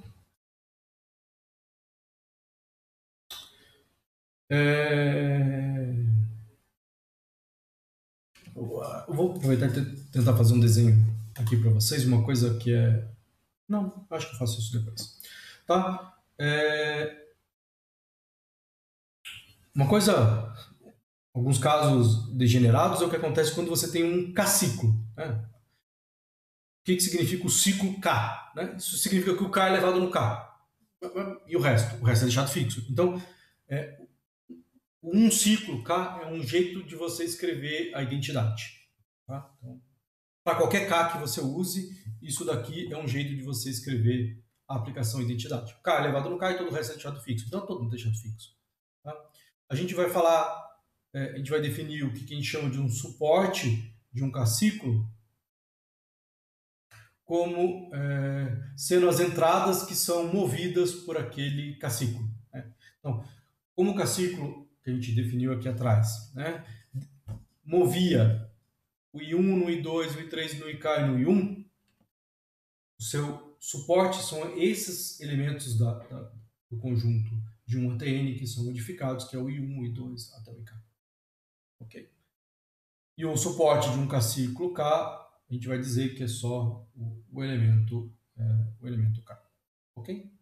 Eu vou aproveitar e tentar fazer um desenho aqui para vocês, uma coisa que é... Não, acho que eu faço isso depois. Tá? Uma coisa, alguns casos degenerados é o que acontece quando você tem um cassículo. Né? O que significa o ciclo K? Né? Isso significa que o K é elevado no K. E o resto? O resto é deixado fixo. Então, um ciclo K é um jeito de você escrever a identidade. Tá? Então, para qualquer K que você use, isso daqui é um jeito de você escrever a aplicação identidade. O K é elevado no K e todo o resto é deixado fixo. Então, todo mundo é deixado fixo. Tá? A gente vai falar, a gente vai definir o que a gente chama de um suporte de um cassículo como sendo as entradas que são movidas por aquele cassículo. Né? Então, como o cassículo que a gente definiu aqui atrás, né, movia o I1 no I2, o I3 no IK e no I1, o seu suporte são esses elementos do conjunto de 1 até N que são modificados, que é o I1, o I2 até o IK. Ok? E o suporte de um cassículo K, a gente vai dizer que é só o elemento K. Ok?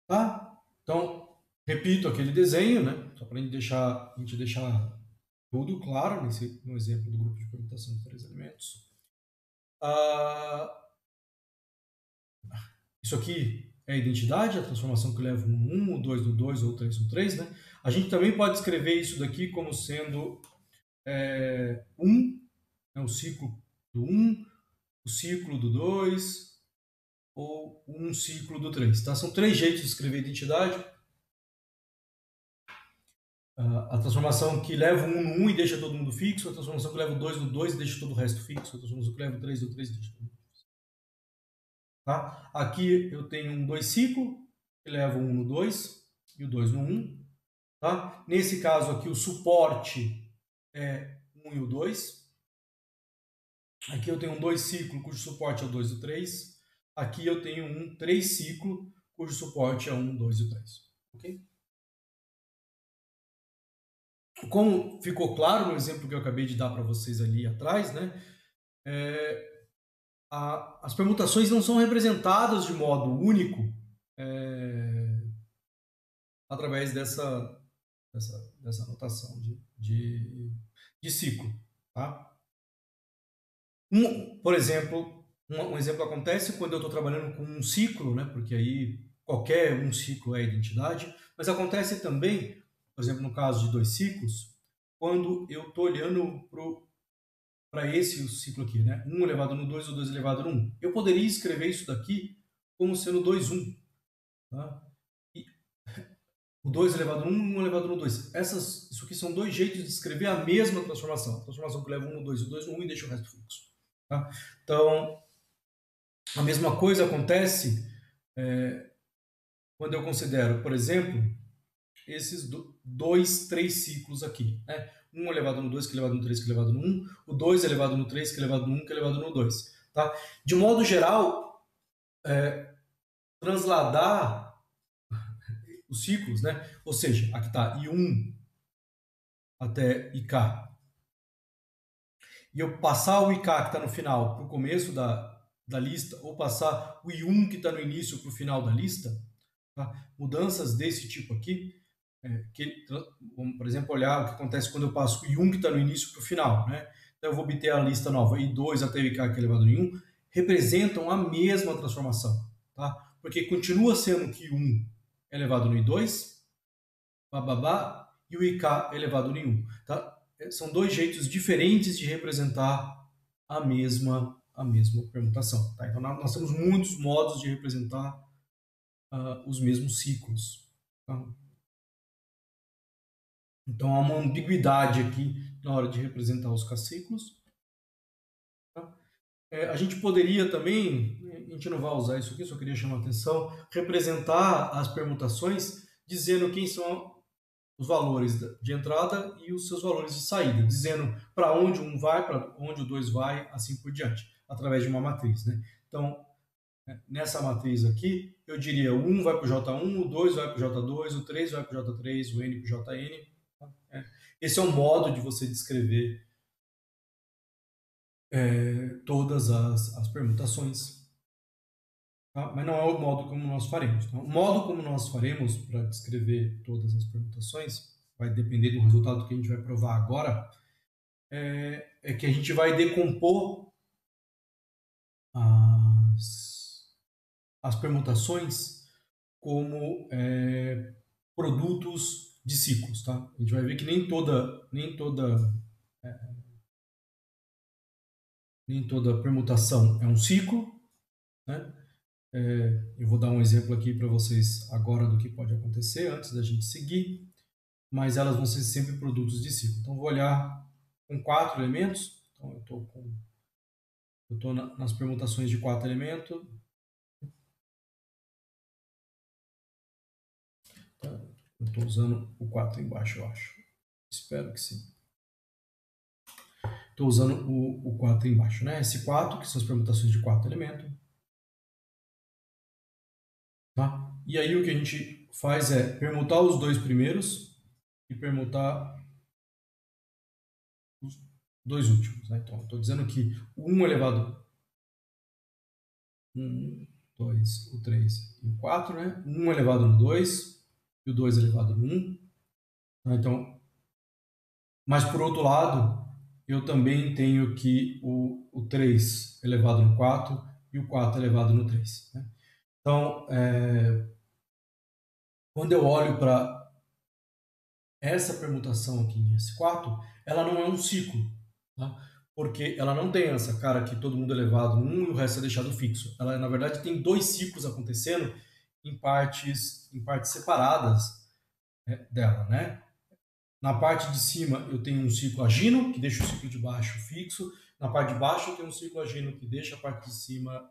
Tá? Então, repito aquele desenho, né? Só para a gente deixar tudo claro no exemplo do grupo de permutação de 3 elementos. Isso aqui é a identidade, a transformação que leva um no 1, o 2 no 2 ou o 3 no 3. Né? A gente também pode escrever isso daqui como sendo 1, né? O ciclo do 1, o ciclo do 2 ou um ciclo do 3. Tá? São 3 jeitos de escrever identidade. A transformação que leva o 1 no 1 e deixa todo mundo fixo, a transformação que leva o 2 no 2 e deixa todo o resto fixo, a transformação que leva o 3 no 3 e deixa todo mundo fixo. Tá? Aqui eu tenho um 2 ciclo, que leva o 1 no 2 e o 2 no 1. Tá? Nesse caso aqui o suporte é 1 e o 2. Aqui eu tenho um 2 ciclo, cujo suporte é o 2 e o 3. Aqui eu tenho um 3 ciclo, cujo suporte é 1, 2 e o 3. Ok? Como ficou claro no exemplo que eu acabei de dar para vocês ali atrás, né? As permutações não são representadas de modo único através dessa notação de ciclo. Tá? Por exemplo, um exemplo acontece quando eu estou trabalhando com um ciclo, né? Porque aí qualquer um ciclo é identidade, mas acontece também, por exemplo, no caso de dois ciclos, quando eu estou olhando para esse ciclo aqui, né? 1 elevado no 2 ou 2 elevado no 1. Eu poderia escrever isso daqui como sendo 2, 1. Tá? E o 2 elevado no 1 e 1 elevado no 2. Isso aqui são dois jeitos de escrever a mesma transformação. A transformação que leva 1 no 2 e o 2 no 1 e deixa o resto fixo. Tá? Então, a mesma coisa acontece quando eu considero, por exemplo, esses três ciclos aqui. Né? 1 elevado no 2, que é elevado no 3, que é elevado no 1. O 2 elevado no 3, que é elevado no 1, que é elevado no 2. Tá? De modo geral, transladar os ciclos, né? Ou seja, aqui está I1 até IK. E eu passar o IK que está no final para o começo da lista, ou passar o I1 que está no início para o final da lista, tá? Mudanças desse tipo aqui, vamos, por exemplo, olhar o que acontece quando eu passo o I1 que está no início para o final. Né? Então eu vou obter a lista nova I2 até o IK que é elevado em 1, representam a mesma transformação. Tá? Porque continua sendo que I1 é elevado no I2, bababá, e o IK elevado no I1. Tá? São dois jeitos diferentes de representar a mesma permutação. Tá? Então nós temos muitos modos de representar os mesmos ciclos. Tá? Então há uma ambiguidade aqui na hora de representar os ciclos. Tá? A gente poderia também, a gente não vai usar isso aqui, só queria chamar a atenção, representar as permutações dizendo quem são os valores de entrada e os seus valores de saída, dizendo para onde um vai, para onde o 2 vai, assim por diante, através de uma matriz. Né? Então, nessa matriz aqui, eu diria o 1 vai para o J1, o 2 vai para o J2, o 3 vai para o J3, o N para o Jn. Esse é um modo de você descrever todas as permutações. Tá? Mas não é o modo como nós faremos. Tá? O modo como nós faremos para descrever todas as permutações vai depender do resultado que a gente vai provar agora, é que a gente vai decompor as permutações como produtos de ciclos. Tá? A gente vai ver que nem toda permutação é um ciclo. Né? Eu vou dar um exemplo aqui para vocês agora do que pode acontecer antes da gente seguir, mas elas vão ser sempre produtos de ciclo. Então, vou olhar com 4 elementos. Então, eu estou nas permutações de 4 elementos. Então, eu estou usando o 4 embaixo, eu acho. Espero que sim. Estou usando o 4 embaixo, né? Esse 4, que são as permutações de 4 elementos. Tá? E aí o que a gente faz é permutar os dois primeiros e permutar os dois últimos. Né? Então, estou dizendo que o 1 elevado 1, 2, o 3 e o 4, né? 1 elevado no 2 e o 2 elevado no 1. Tá? Então, mas por outro lado, eu também tenho que o 3 elevado no 4 e o 4 elevado no 3. Né? Então, quando eu olho para essa permutação aqui em S4, ela não é um ciclo, tá? Porque ela não tem essa cara que todo mundo é elevado no 1 e o resto é deixado fixo. Ela, na verdade, tem dois ciclos acontecendo em partes separadas dela, né? Na parte de cima eu tenho um ciclo agindo, que deixa o ciclo de baixo fixo. Na parte de baixo eu tenho um ciclo agindo, que deixa a parte de cima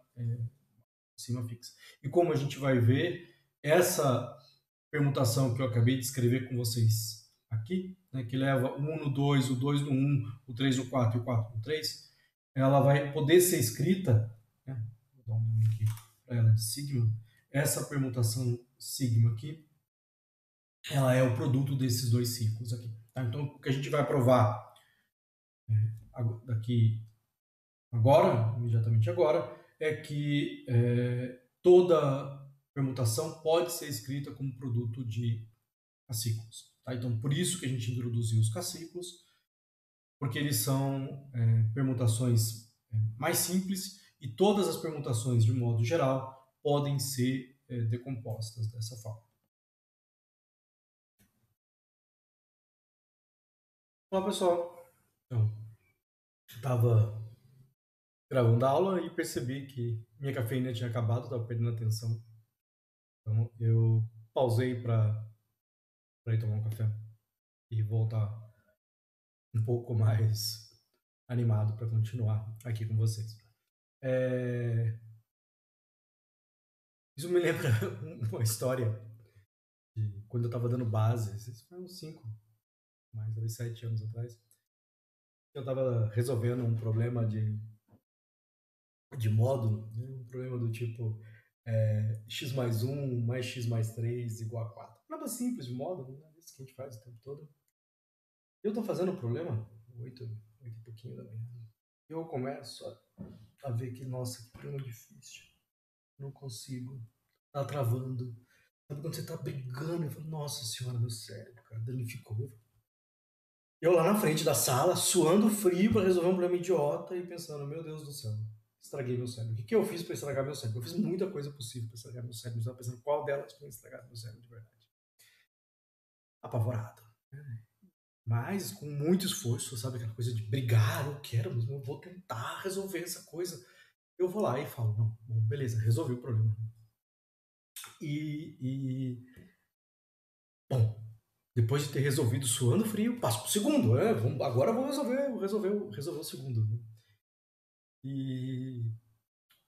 fixa. E como a gente vai ver, essa permutação que eu acabei de escrever com vocês aqui, né, que leva 1 no 2, o 2 no 1, o 3 no 4 e o 4 no 3, ela vai poder ser escrita, né, vou dar um nome aqui para ela de sigma, essa permutação sigma aqui, ela é o produto desses dois ciclos aqui. Tá? Então, o que a gente vai provar daqui agora, imediatamente agora, é que toda permutação pode ser escrita como produto de aciclos. Tá? Então, por isso que a gente introduziu os caciclos, porque eles são permutações mais simples e todas as permutações, de modo geral, podem ser decompostas dessa forma. Olá, pessoal. Então, estava gravando a aula e percebi que minha cafeína tinha acabado, estava perdendo a atenção. Então, eu pausei para ir tomar um café e voltar um pouco mais animado para continuar aqui com vocês. Isso me lembra uma história de quando eu estava dando base, isso foi uns 5, mais talvez 7 anos atrás. Eu estava resolvendo um problema de módulo, né? Um problema do tipo x mais 1 mais x mais 3 igual a 4. Problema simples de módulo, né? Isso que a gente faz o tempo todo. Eu estou fazendo o problema 8 e pouquinho da manhã. Eu começo a ver que, nossa, que problema difícil. Não consigo. Tá travando. Sabe quando você tá brigando? Eu falo, nossa senhora, meu cérebro, cara, danificou. Eu lá na frente da sala, suando frio para resolver um problema idiota e pensando, meu Deus do céu, estraguei meu cérebro. O que eu fiz para estragar meu cérebro? Eu fiz muita coisa possível para estragar meu cérebro. Eu estava pensando qual delas foi estragar meu cérebro de verdade. Apavorado. Mas com muito esforço, sabe aquela coisa de brigar, eu quero, mas eu vou tentar resolver essa coisa. Eu vou lá e falo, não, bom, beleza, resolvi o problema. Bom, depois de ter resolvido suando frio, passo pro segundo. Agora eu vou resolver o segundo. Né? E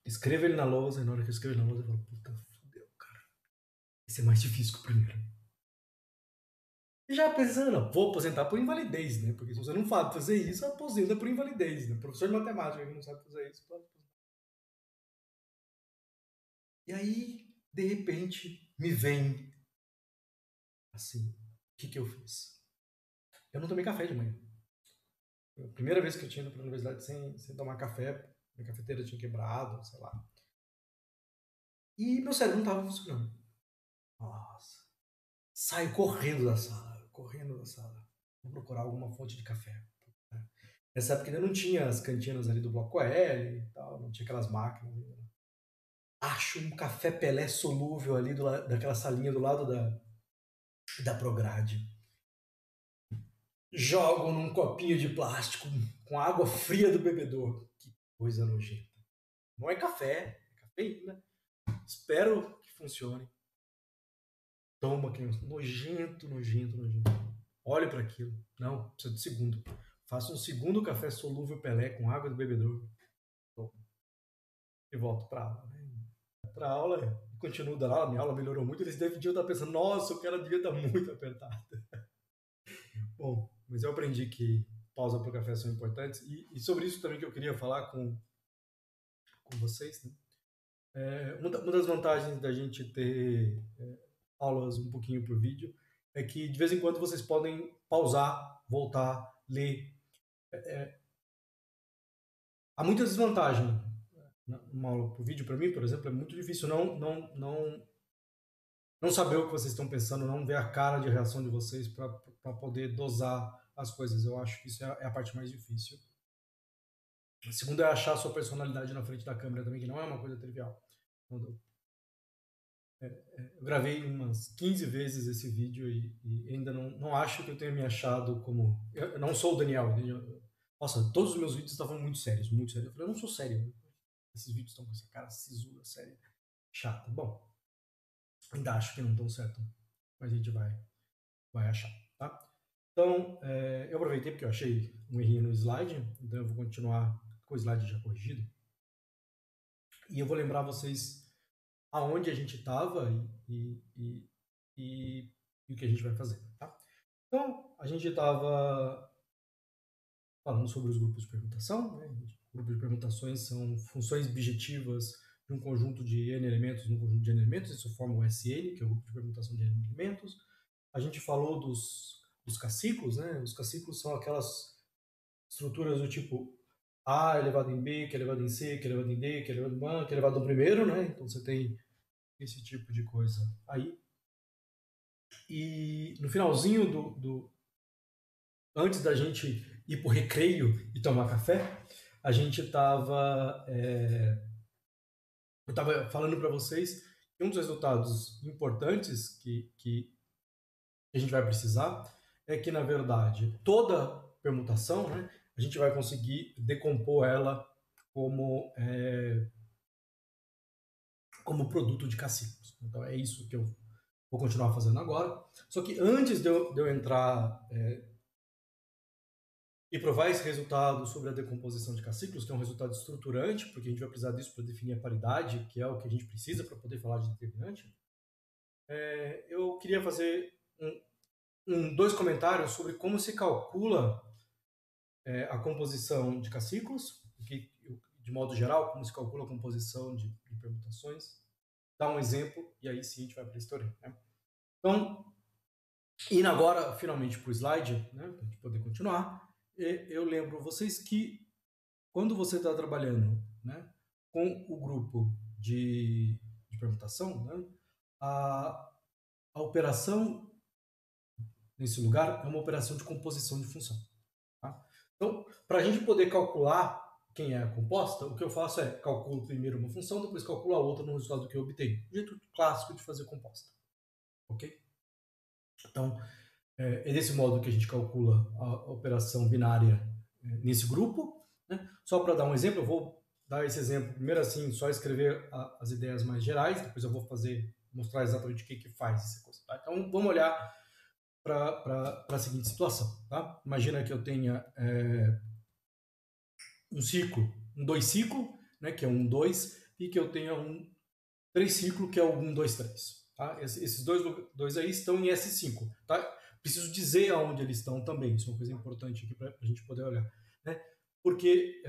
escrevo ele na lousa, e na hora que eu escrevo ele na lousa, eu falo, puta, fudeu, cara. Esse é mais difícil que o primeiro. E já pensando, vou aposentar por invalidez, né? Porque se você não sabe fazer isso, aposenta por invalidez, né? Professor de matemática que não sabe fazer isso, pode aposentar. E aí, de repente, me vem assim, o que eu fiz? Eu não tomei café de manhã. Foi a primeira vez que eu tinha ido para a universidade sem tomar café, minha cafeteira tinha quebrado, sei lá. E meu cérebro não estava funcionando. Nossa. Saio correndo da sala, correndo da sala. Vou procurar alguma fonte de café. Nessa época ainda não tinha as cantinas ali do Bloco L e tal, não tinha aquelas máquinas. Acho um café Pelé solúvel ali daquela salinha do lado da Prograde. Jogo num copinho de plástico com água fria do bebedor. Que coisa nojenta. Não é café, é cafeína. Espero que funcione. Toma, que nojento, nojento, nojento. Olhe para aquilo. Não, precisa de segundo. Faça um segundo café solúvel Pelé com água do bebedor. Toma. E volto para aula. Para aula, continuo dando aula. Minha aula melhorou muito. Eles deviam estar pensando, nossa, o cara devia estar muito apertado. Bom, mas eu aprendi que pausa para o café são importantes. E sobre isso também que eu queria falar com vocês. Né? Uma das vantagens da gente ter aulas um pouquinho por vídeo é que de vez em quando vocês podem pausar, voltar, ler. Há muita desvantagem numa aula por vídeo. Para mim, por exemplo, é muito difícil não saber o que vocês estão pensando, não ver a cara de reação de vocês para poder dosar as coisas. Eu acho que isso é a parte mais difícil. A segunda é achar a sua personalidade na frente da câmera também, que não é uma coisa trivial. Eu gravei umas 15 vezes esse vídeo e ainda não acho que eu tenha me achado como... Eu não sou o Daniel. Nossa, todos os meus vídeos estavam muito sérios, muito sérios. Eu falei, eu não sou sério. Esses vídeos estão com essa cara sisula, séria, chata. Bom, ainda acho que não estão certo, mas a gente vai achar, tá? Então, eu aproveitei porque eu achei um errinho no slide, então eu vou continuar com o slide já corrigido. E eu vou lembrar vocês aonde a gente estava e o que a gente vai fazer, tá? Então, a gente estava falando sobre os grupos de permutação, né? Grupos de permutações são funções objetivas de um conjunto de n elementos num conjunto de n elementos, isso forma o SN, que é o grupo de permutação de n elementos. A gente falou dos caciclos, né? Os caciclos são aquelas estruturas do tipo A elevado em B, que é elevado em C, que é elevado em D, que é elevado em A, que é elevado no primeiro, né? Então você tem esse tipo de coisa aí. E no finalzinho antes da gente ir para o recreio e tomar café, a gente estava eu estava falando para vocês que um dos resultados importantes que a gente vai precisar é que, na verdade, toda permutação, né, a gente vai conseguir decompor ela como, como produto de caciclos. Então é isso que eu vou continuar fazendo agora. Só que antes de eu entrar e provar esse resultado sobre a decomposição de caciclos, que é um resultado estruturante, porque a gente vai precisar disso para definir a paridade, que é o que a gente precisa para poder falar de determinante, eu queria fazer dois comentários sobre como se calcula a composição de caciclos, de modo geral, como se calcula a composição de permutações, dar um exemplo, e aí sim a gente vai para a história. Né? Então, indo agora finalmente para o slide, né, para a gente poder continuar, eu lembro vocês que quando você está trabalhando, né, com o grupo de permutação, né, a operação nesse lugar é uma operação de composição de função. Tá? Então, para a gente poder calcular quem é a composta, o que eu faço é calculo primeiro uma função, depois calculo a outra no resultado que eu obtenho. Jeito clássico de fazer composta. Ok? Então, é desse modo que a gente calcula a operação binária nesse grupo. Né? Só para dar um exemplo, eu vou dar esse exemplo primeiro assim, só escrever as ideias mais gerais, depois eu vou mostrar exatamente o que faz essa coisa. Tá? Então, vamos olhar para a seguinte situação. Tá? Imagina que eu tenha um ciclo, um 2 ciclo, né, que é um 2, e que eu tenha um 3 ciclo, que é o 1, 2, 3. Tá? Esses dois aí estão em S5. Tá? Preciso dizer aonde eles estão também, isso é uma coisa importante aqui para a gente poder olhar. Né? Porque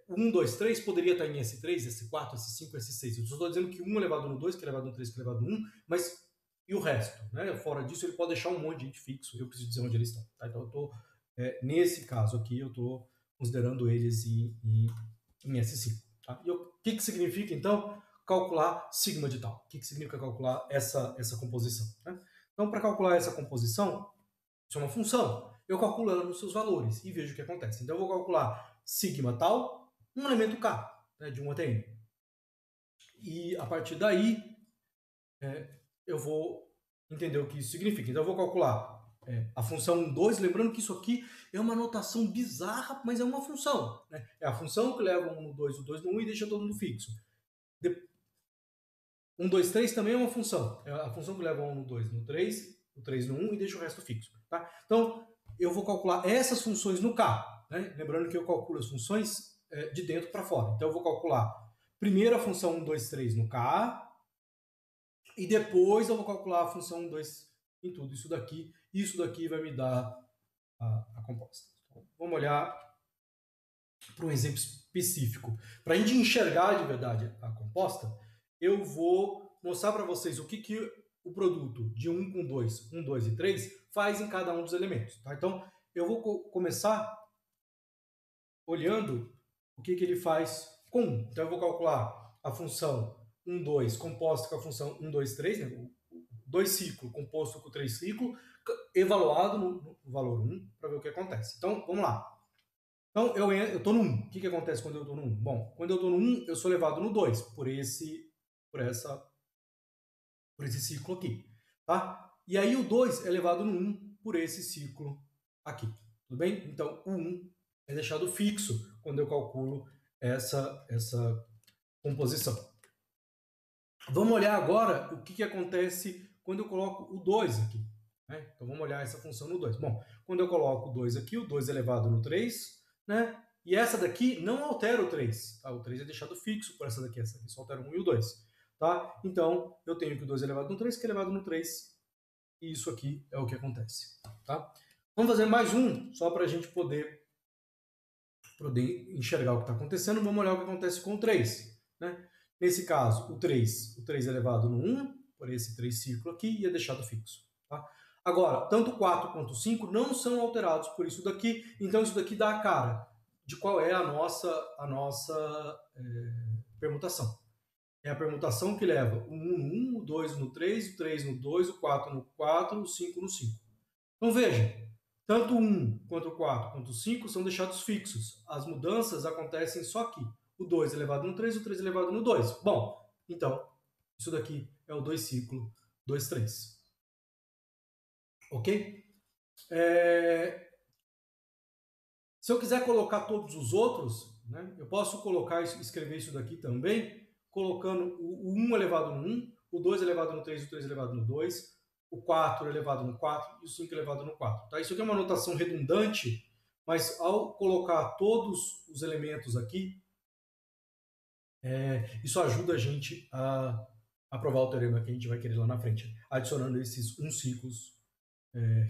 1, 2, 3 poderia estar em S3, S4, S5, S6. Eu estou dizendo que 1 elevado no 2, que é elevado no 3, que é elevado no 1, mas e o resto? Né? Fora disso, ele pode deixar um monte de gente fixo, eu preciso dizer onde eles estão. Tá? Então, eu estou, nesse caso aqui, eu estou considerando eles em S5. Tá? E o que significa, então, calcular sigma de tal? O que significa calcular essa composição? Né? Então, para calcular essa composição, isso é uma função. Eu calculo ela nos seus valores e vejo o que acontece. Então, eu vou calcular sigma tal, um elemento k, né, de 1 até n. E, a partir daí, eu vou entender o que isso significa. Então, eu vou calcular a função 2, lembrando que isso aqui é uma notação bizarra, mas é uma função. Né? É a função que leva 1 no 2, o 2 no 1 e deixa todo mundo fixo. 1, 2, 3 também é uma função. É a função que leva 1 no 2 no 3, o 3 no 1 e deixa o resto fixo. Tá? Então, eu vou calcular essas funções no K. Né? Lembrando que eu calculo as funções de dentro para fora. Então, eu vou calcular primeiro a função 1, 2, 3 no K, e depois eu vou calcular a função 1, 2 em tudo isso daqui. Isso daqui vai me dar a composta. Então, vamos olhar para um exemplo específico. Para a gente enxergar de verdade a composta, eu vou mostrar para vocês o que o produto de 1 com 2, 1, 2 e 3 faz em cada um dos elementos. Tá? Então, eu vou começar olhando o que ele faz com 1. Então, eu vou calcular a função 1, 2 composta com a função 1, 2, 3, né? O 2 ciclo composto com o 3 ciclo, evaluado no valor 1, para ver o que acontece. Então, vamos lá. Então, eu estou no 1. O que acontece quando eu estou no 1? Bom, quando eu estou no 1, eu sou levado no 2, por esse ciclo aqui. Tá? E aí o 2 é levado no 1 por esse ciclo aqui. Tudo bem? Então, o 1 é deixado fixo quando eu calculo essa composição. Vamos olhar agora o que acontece quando eu coloco o 2 aqui. Né? Então, vamos olhar essa função no 2. Bom, quando eu coloco o 2 aqui, o 2 é elevado no 3, né? E essa daqui não altera o 3. Tá? O 3 é deixado fixo por essa daqui só altera o 1 e o 2. Tá? Então, eu tenho que o 2 é elevado no 3, que é elevado no 3, e isso aqui é o que acontece. Tá? Vamos fazer mais um, só para a gente poder enxergar o que está acontecendo. Vamos olhar o que acontece com o 3. Né? Nesse caso, o 3 é elevado no 1, por esse 3 ciclo aqui, e é deixado fixo. Tá? Agora, tanto o 4 quanto o 5 não são alterados por isso daqui, então isso daqui dá a cara de qual é a nossa permutação. é a permutação que leva o 1 no 1, o 2 no 3, o 3 no 2, o 4 no 4, o 5 no 5. Então veja, tanto o 1 quanto o 4 quanto o 5 são deixados fixos. As mudanças acontecem só aqui. O 2 elevado no 3, o 3 elevado no 2. Bom, então, isso daqui é o 2 ciclo 2, 3. Ok? Se eu quiser colocar todos os outros, né, eu posso escrever isso daqui também, colocando o 1 elevado no 1, o 2 elevado no 3, o 3 elevado no 2, o 4 elevado no 4 e o 5 elevado no 4. Tá? Isso aqui é uma notação redundante, mas ao colocar todos os elementos aqui, isso ajuda a gente a provar o teorema que a gente vai querer lá na frente, adicionando esses ciclos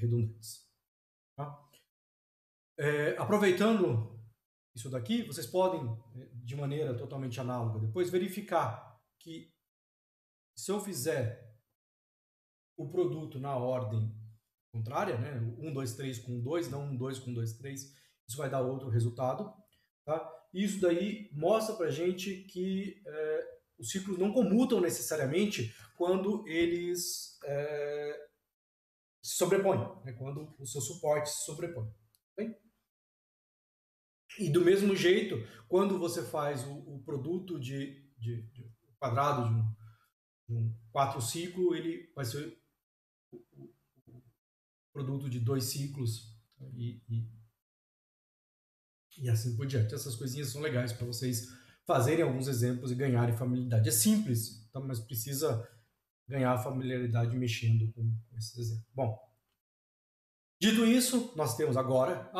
redundantes. Tá? Aproveitando isso daqui, vocês podem, de maneira totalmente análoga, depois verificar que se eu fizer o produto na ordem contrária, né, 1, 2, 3 com 2, não 1, 2 com 2, 3, isso vai dar outro resultado. Tá? Isso daí mostra para a gente que os ciclos não comutam necessariamente quando eles se sobrepõem, né, quando o seu suporte se sobrepõe. Bem? E do mesmo jeito, quando você faz o produto de quadrado de um 4 ciclo, ele vai ser o produto de 2 ciclos e assim por diante. Essas coisinhas são legais para vocês fazerem alguns exemplos e ganharem familiaridade. É simples, tá? Mas precisa ganhar familiaridade mexendo com esses exemplos. Bom, dito isso, nós temos agora,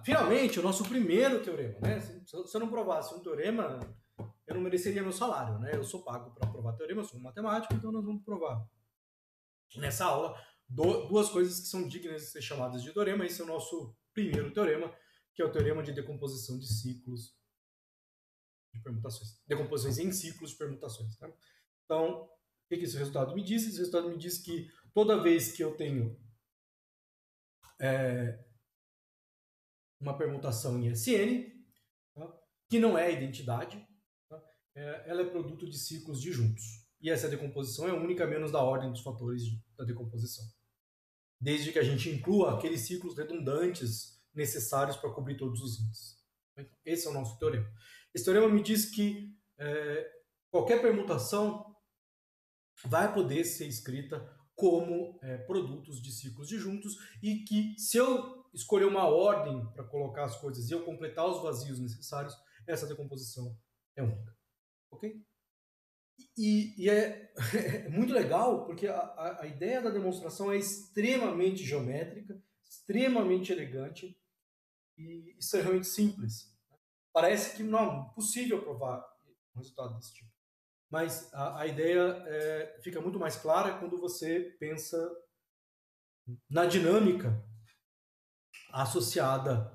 finalmente, o nosso primeiro teorema. Né? Se eu não provasse um teorema, eu não mereceria meu salário. Né? Eu sou pago para provar teorema, eu sou um matemático, então nós vamos provar nessa aula duas coisas que são dignas de ser chamadas de teorema. Esse é o nosso primeiro teorema, que é o teorema de decomposição de ciclos de permutações. Decomposições em ciclos de permutações. Tá? Então, o que esse resultado me diz? Esse resultado me diz que toda vez que eu tenho uma permutação em SN, tá? Que não é identidade, tá? Ela é produto de ciclos disjuntos. E essa decomposição é única menos da ordem dos fatores da decomposição. Desde que a gente inclua aqueles ciclos redundantes necessários para cobrir todos os índices. Esse é o nosso teorema. Esse teorema me diz que qualquer permutação vai poder ser escrita como produtos de ciclos disjuntos e que se eu escolher uma ordem para colocar as coisas e eu completar os vazios necessários, essa decomposição é única. Ok? E é muito legal porque a ideia da demonstração é extremamente geométrica, extremamente elegante e extremamente simples. Parece que não é possível provar um resultado desse tipo. Mas a ideia fica muito mais clara quando você pensa na dinâmica associada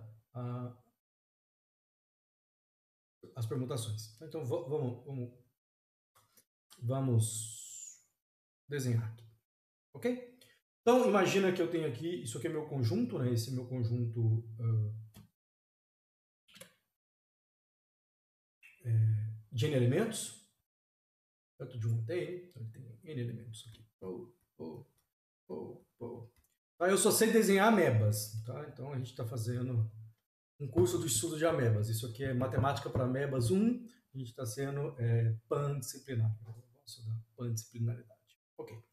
às permutações. Então vamos desenhar aqui. Ok? Então imagina que eu tenho aqui, isso aqui é meu conjunto, né? Esse é meu conjunto de N elementos. Tanto de 1 até N, então ele tem N elementos aqui. Eu só sei desenhar amebas, tá? Então a gente está fazendo um curso do estudo de amebas. Isso aqui é Matemática para Amebas 1, a gente está sendo pandisciplinar. Eu gosto da pandisciplinaridade. Ok.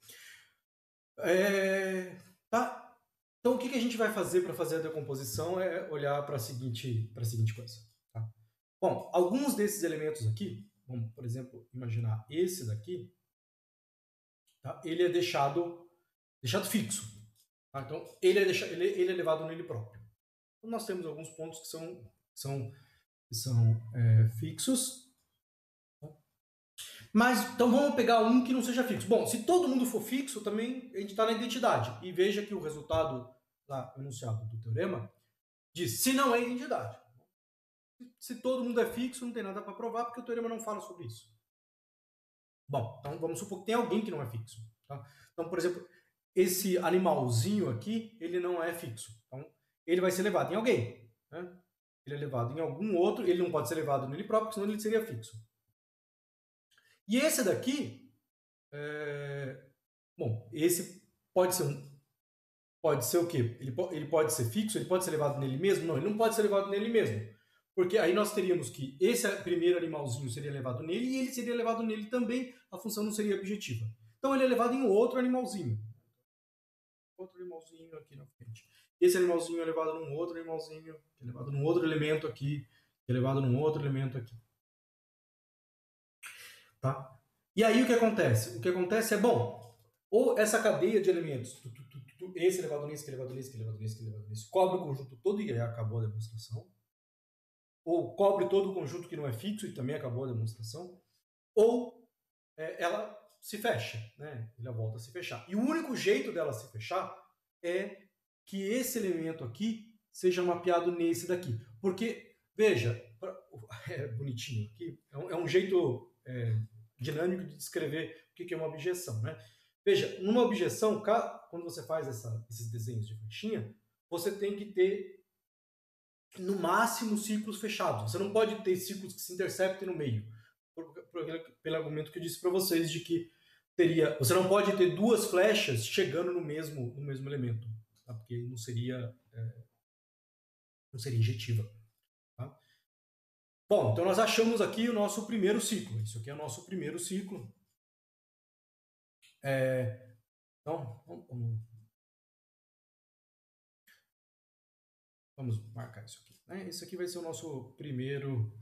Tá? Então o que a gente vai fazer para fazer a decomposição é olhar para a seguinte coisa. Tá? Bom, alguns desses elementos aqui, vamos, por exemplo, imaginar esse daqui, tá? Ele é deixado fixo. Tá? Então ele é levado nele próprio. Então, nós temos alguns pontos que são fixos. Mas, então vamos pegar um que não seja fixo. Bom, se todo mundo for fixo, também a gente está na identidade. E veja que o resultado lá, enunciado do teorema, diz se não é identidade. Se todo mundo é fixo, não tem nada para provar, porque o teorema não fala sobre isso. Bom, então vamos supor que tem alguém que não é fixo. Tá? Então, por exemplo, esse animalzinho aqui, ele não é fixo. Então, ele vai ser levado em alguém. Né? Ele é levado em algum outro, ele não pode ser levado nele próprio, senão ele seria fixo. E esse daqui, bom, esse pode ser pode ser o quê? Ele pode ser fixo, ele pode ser levado nele mesmo? Não, ele não pode ser levado nele mesmo. Porque aí nós teríamos que esse primeiro animalzinho seria levado nele e ele seria levado nele também, a função não seria objetiva. Então ele é levado em outro animalzinho. Outro animalzinho aqui na frente. Esse animalzinho é levado num outro animalzinho, que é levado num outro elemento aqui, que é levado num outro elemento aqui. Tá? E aí o que acontece? O que acontece é, bom, ou essa cadeia de elementos, esse elevado nesse, que elevado nesse, que elevado nesse, que elevado nesse, cobre o conjunto todo e aí acabou a demonstração. Ou cobre todo o conjunto que não é fixo e também acabou a demonstração. Ou ela se fecha, né? Ela volta a se fechar. E o único jeito dela se fechar é que esse elemento aqui seja mapeado nesse daqui. Porque, veja, é bonitinho aqui, é um jeito dinâmico de descrever o que é uma objeção, né? Veja, numa objeção, quando você faz esses desenhos de flechinha, você tem que ter, no máximo, ciclos fechados. Você não pode ter ciclos que se interceptem no meio. Pelo argumento que eu disse para vocês de que você não pode ter duas flechas chegando no mesmo elemento, tá? Porque não seria injetiva. Tá? Bom, então nós achamos aqui o nosso primeiro ciclo. Isso aqui é o nosso primeiro ciclo. Então, vamos marcar isso aqui. Né? Esse aqui vai ser o nosso primeiro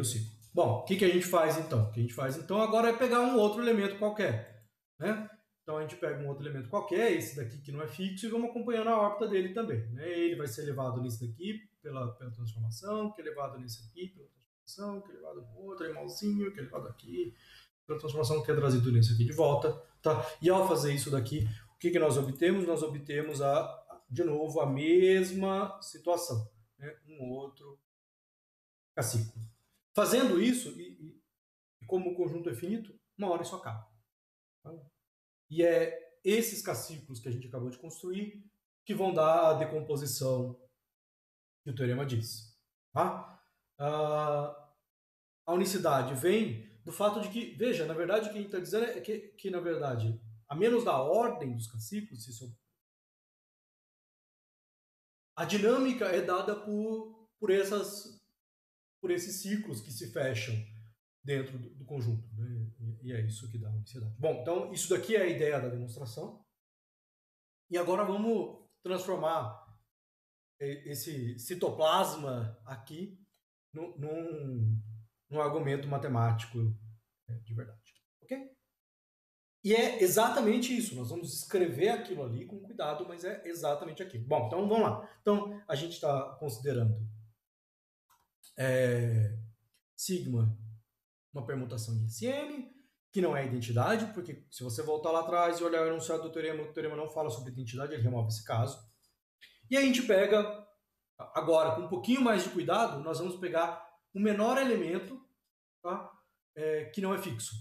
ciclo. Bom, o que a gente faz então? O que a gente faz então agora é pegar um outro elemento qualquer. Né? Então a gente pega um outro elemento qualquer, esse daqui que não é fixo, e vamos acompanhando a órbita dele também. Né? Ele vai ser levado nesse daqui pela transformação, que é levado nesse aqui pela transformação, que é levado no outro animalzinho, que é levado aqui pela transformação, que é trazido nesse aqui de volta. Tá? E ao fazer isso daqui, o que nós obtemos? Nós obtemos, de novo, a mesma situação. Né? Um outro ciclo. Fazendo isso, e como o conjunto é finito, uma hora isso acaba. Tá? E é esses caciclos que a gente acabou de construir que vão dar a decomposição que o teorema diz. Tá? A unicidade vem do fato de que, veja, na verdade o que a gente está dizendo é que, na verdade, a menos da ordem dos caciclos, a dinâmica é dada por esses ciclos que se fecham dentro do conjunto. Né? E é isso que dá a unicidade. Bom, então isso daqui é a ideia da demonstração. E agora vamos transformar esse citoplasma aqui num argumento matemático de verdade. Ok? E é exatamente isso. Nós vamos escrever aquilo ali com cuidado, mas é exatamente aquilo. Bom, então vamos lá. Então a gente está considerando sigma uma permutação em SN, que não é identidade, porque se você voltar lá atrás e olhar o enunciado do teorema, o teorema não fala sobre identidade, ele remove esse caso. E aí a gente pega, agora, com um pouquinho mais de cuidado, nós vamos pegar o menor elemento, tá? Que não é fixo,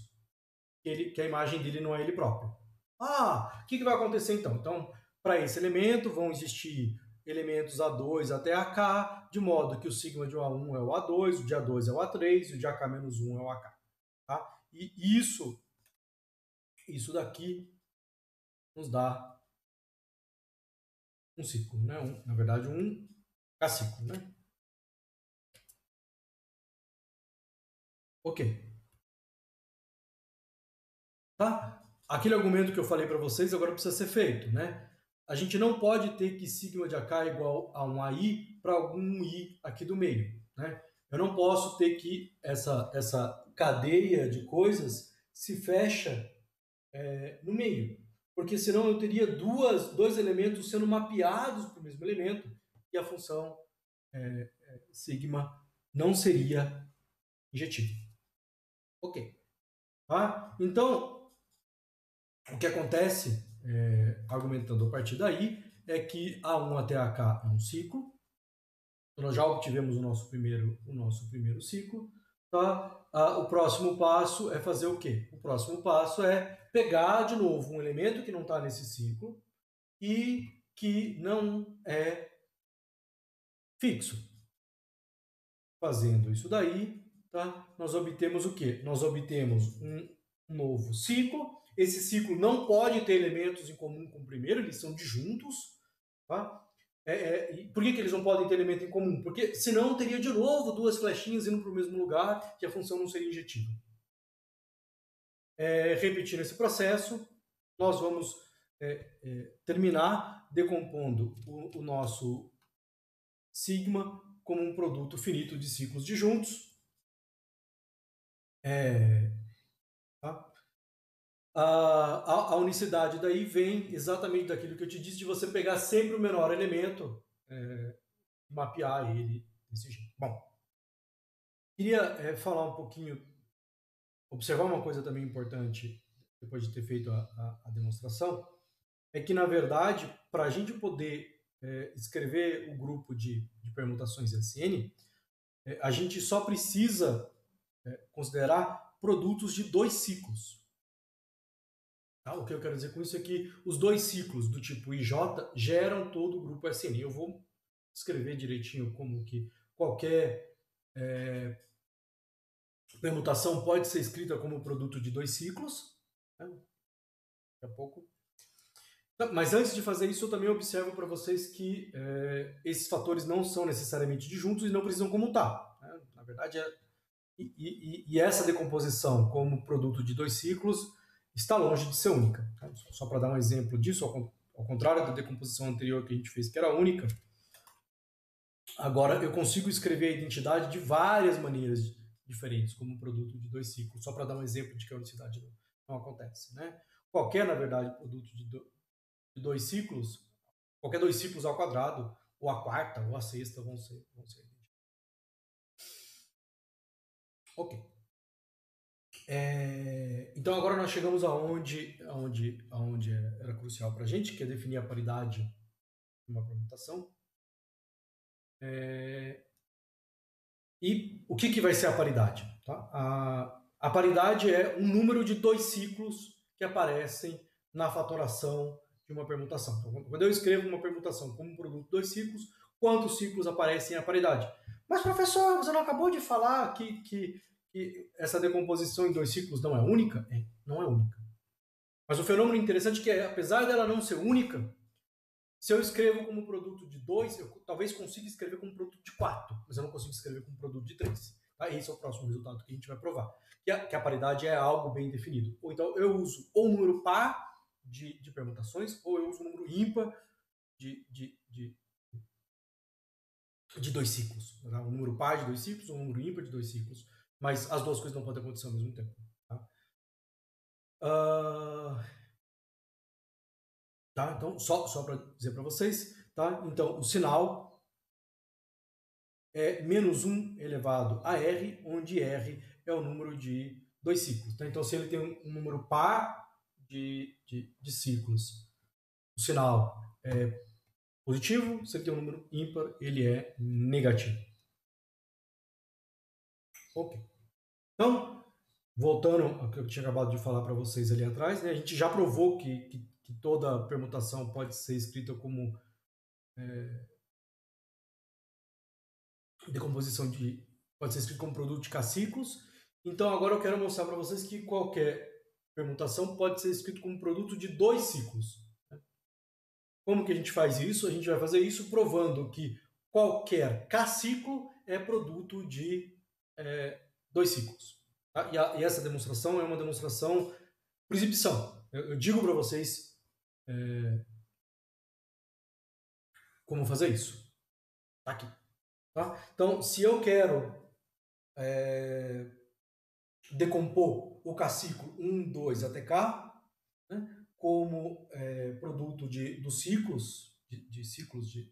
que a imagem dele não é ele próprio. O que vai acontecer então? Então, para esse elemento vão existir elementos A2 até AK, de modo que o sigma de A1 é o A2, o de A2 é o A3 e o de AK-1 é o AK. Tá? E isso daqui nos dá um ciclo, né? Na verdade, um ciclo, né? Ok. Tá? Aquele argumento que eu falei para vocês agora precisa ser feito, né? A gente não pode ter que sigma de AK é igual a um AI para algum I aqui do meio, né? Eu não posso ter que essa cadeia de coisas se fecha no meio, porque senão eu teria dois elementos sendo mapeados para o mesmo elemento e a função sigma não seria injetiva. Ok. Tá? Então, o que acontece, argumentando a partir daí, é que A1 até AK é um ciclo. Então, nós já obtivemos o nosso primeiro ciclo. Tá? O próximo passo é fazer o quê? O próximo passo é pegar de novo um elemento que não está nesse ciclo e que não é fixo. Fazendo isso daí, tá? Nós obtemos o quê? Nós obtemos um novo ciclo. Esse ciclo não pode ter elementos em comum com o primeiro, eles são disjuntos, tá? Por que eles não podem ter elemento em comum? Porque senão teria de novo duas flechinhas indo para o mesmo lugar e a função não seria injetiva. Repetindo esse processo, nós vamos terminar decompondo o nosso sigma como um produto finito de ciclos disjuntos. Tá? A unicidade daí vem exatamente daquilo que eu te disse, de você pegar sempre o menor elemento e mapear ele desse jeito. Bom, queria falar um pouquinho, observar uma coisa também importante, depois de ter feito a demonstração, é que, na verdade, para a gente poder escrever o grupo de permutações SN, a gente só precisa considerar produtos de dois ciclos. Tá? O que eu quero dizer com isso é que os dois ciclos do tipo IJ geram todo o grupo SN. Eu vou escrever direitinho como que qualquer permutação pode ser escrita como produto de dois ciclos. Né? Daqui a pouco. Mas antes de fazer isso, eu também observo para vocês que esses fatores não são necessariamente disjuntos e não precisam comutar. Né? Na verdade, e essa decomposição como produto de dois ciclos está longe de ser única. Tá? Só para dar um exemplo disso, ao contrário da decomposição anterior que a gente fez, que era única, agora eu consigo escrever a identidade de várias maneiras diferentes como produto de dois ciclos, só para dar um exemplo de que a unicidade não acontece. Né? Qualquer, na verdade, produto de dois ciclos, qualquer dois ciclos ao quadrado, ou a quarta, ou a sexta vão ser idênticos. Ok. Então agora nós chegamos aonde era crucial para a gente, que é definir a paridade de uma permutação. E o que vai ser a paridade? Tá? A paridade é um número de dois ciclos que aparecem na fatoração de uma permutação. Então, quando eu escrevo uma permutação como um produto de dois ciclos, quantos ciclos aparecem a paridade? Mas, professor, você não acabou de falar que essa decomposição em dois ciclos não é única? Não é única. Mas o fenômeno interessante é que, apesar dela não ser única, se eu escrevo como produto de 2, eu talvez consiga escrever como produto de 4, mas eu não consigo escrever como produto de 3. Tá? Esse é o próximo resultado que a gente vai provar. Que a paridade é algo bem definido. Ou então eu uso ou um número par de permutações, ou eu uso um número ímpar de dois ciclos. Tá? Um número par de dois ciclos ou um número ímpar de dois ciclos. Mas as duas coisas não podem acontecer ao mesmo tempo. Tá? Tá? Então, só para dizer para vocês, tá? Então, o sinal é menos 1 elevado a R, onde R é o número de dois ciclos. Tá? Então, se ele tem um número par de ciclos, o sinal é positivo. Se ele tem um número ímpar, ele é negativo. Ok. Então, voltando ao que eu tinha acabado de falar para vocês ali atrás, né? A gente já provou que toda permutação pode ser escrita como decomposição pode ser escrito como produto de K-ciclos. Então agora eu quero mostrar para vocês que qualquer permutação pode ser escrito como produto de dois ciclos. Como que a gente faz isso? A gente vai fazer isso provando que qualquer K-ciclo é produto de dois ciclos. Tá? E essa demonstração é uma demonstração por exibição. Eu digo para vocês como fazer isso. Tá aqui. Tá? Então, se eu quero decompor o K-ciclo 1, 2 até K, né, como produto dos ciclos, de ciclos de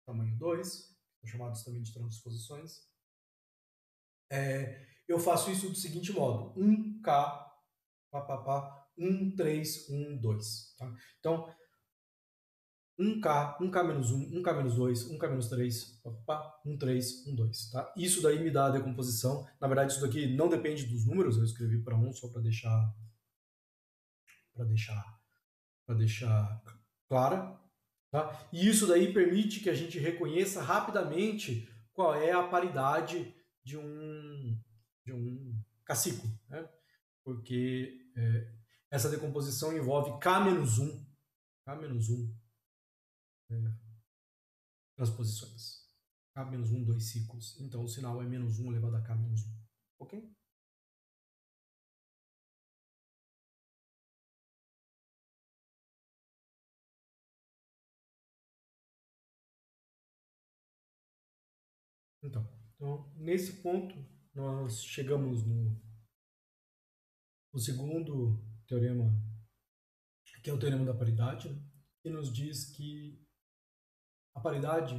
tamanho 2, chamados também de transposições, eu faço isso do seguinte modo: 1K, 1, 3, 1, 2. Tá? Então, 1K, 1K menos 1, 1K menos 2, 1K menos 3, 1, 3, 1, 2. Tá? Isso daí me dá a decomposição. Na verdade, isso daqui não depende dos números, eu escrevi para 1 só para deixar clara. Tá? E isso daí permite que a gente reconheça rapidamente qual é a paridade de um caciclo, né? Porque essa decomposição envolve K-1, K-1 transposições. K-1, 2 ciclos. Então o sinal é -1 elevado a K-1. Ok? Então, nesse ponto, nós chegamos no segundo teorema, que é o teorema da paridade, né? Que nos diz que a paridade,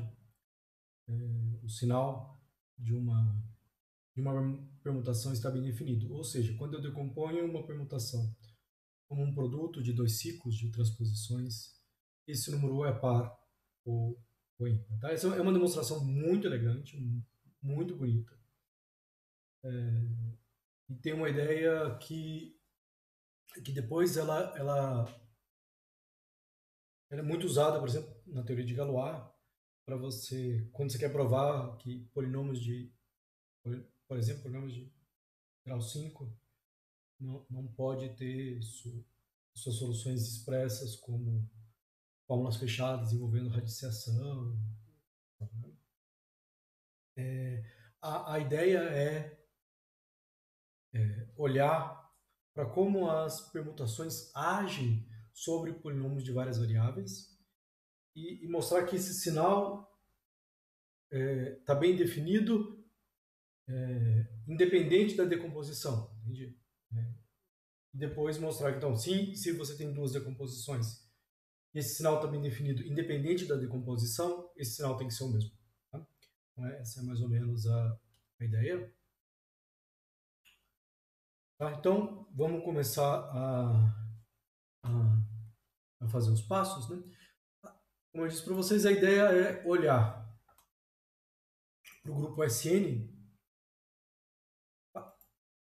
o sinal de uma permutação está bem definido. Ou seja, quando eu decomponho uma permutação como um produto de 2 ciclos de transposições, esse número ou é par ou ímpar. Tá? Essa é uma demonstração muito elegante, muito bonita. E tem uma ideia que depois ela é muito usada, por exemplo, na teoria de Galois, para você, quando você quer provar que polinômios por exemplo, polinômios de grau 5 não pode ter suas soluções expressas como fórmulas fechadas envolvendo radiciação. A ideia é olhar para como as permutações agem sobre polinômios de várias variáveis e mostrar que esse sinal está bem definido, independente da decomposição. Entendi? E depois mostrar que, então, se você tem duas decomposições e esse sinal está bem definido, independente da decomposição, esse sinal tem que ser o mesmo. Tá? Então, essa é mais ou menos a ideia. Tá? Então, vamos começar a fazer os passos. Né? Como eu disse para vocês, a ideia é olhar para o grupo SN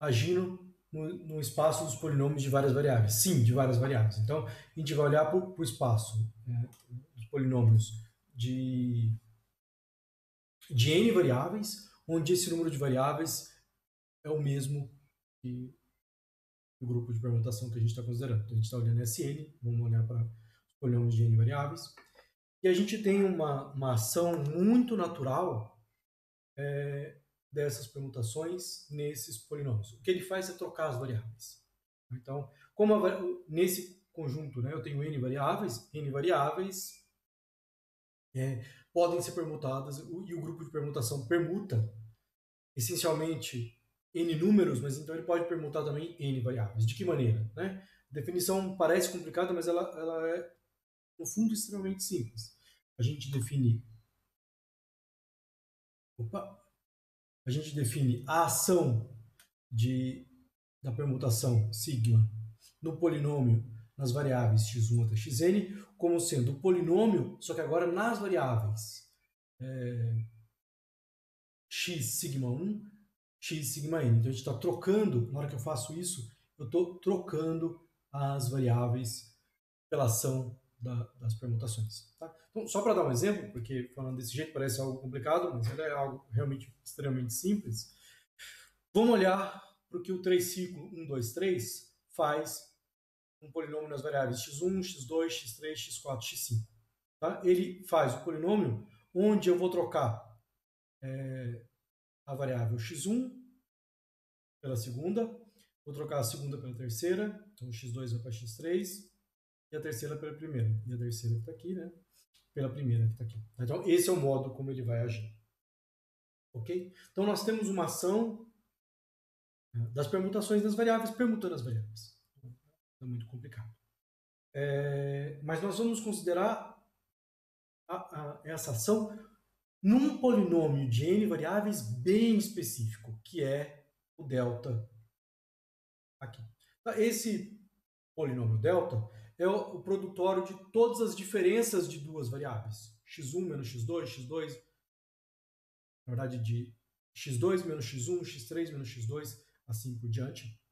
agindo no espaço dos polinômios de várias variáveis. Sim, de várias variáveis. Então, a gente vai olhar para o espaço dos polinômios de N variáveis, onde esse número de variáveis é o mesmo que o grupo de permutação que a gente está considerando. Então, a gente está olhando SN, vamos olhar para os polinômios de N variáveis. E a gente tem uma ação muito natural dessas permutações nesses polinômios. O que ele faz é trocar as variáveis. Então, nesse conjunto, né, eu tenho N variáveis podem ser permutadas, e o grupo de permutação permuta essencialmente N números, mas então ele pode permutar também N variáveis. De que maneira? Né? A definição parece complicada, mas ela é, no fundo, extremamente simples. A gente define a ação da permutação sigma no polinômio nas variáveis x1 até xn como sendo o polinômio, só que agora nas variáveis x sigma 1, x sigma n. Então a gente está trocando, na hora que eu faço isso, eu estou trocando as variáveis pela ação das permutações. Tá? Então, só para dar um exemplo, porque falando desse jeito parece algo complicado, mas é algo realmente extremamente simples. Vamos olhar para o que o 3 ciclo 1, 2, 3 faz um polinômio nas variáveis x1, x2, x3, x4, x5. Tá? Ele faz o polinômio onde eu vou trocar a variável x1 pela segunda, vou trocar a segunda pela terceira, então x2 vai para x3, e a terceira pela primeira. E a terceira que está aqui, né? Pela primeira que está aqui. Então, esse é o modo como ele vai agir. Ok? Então, nós temos uma ação das permutações das variáveis, permutando as variáveis. É muito complicado. Mas nós vamos considerar essa ação num polinômio de N variáveis bem específico, que é o delta aqui. Esse polinômio delta é o produtório de todas as diferenças de duas variáveis. x1 menos x2, x2, na verdade de x2 menos x1, x3 menos x2, assim por diante.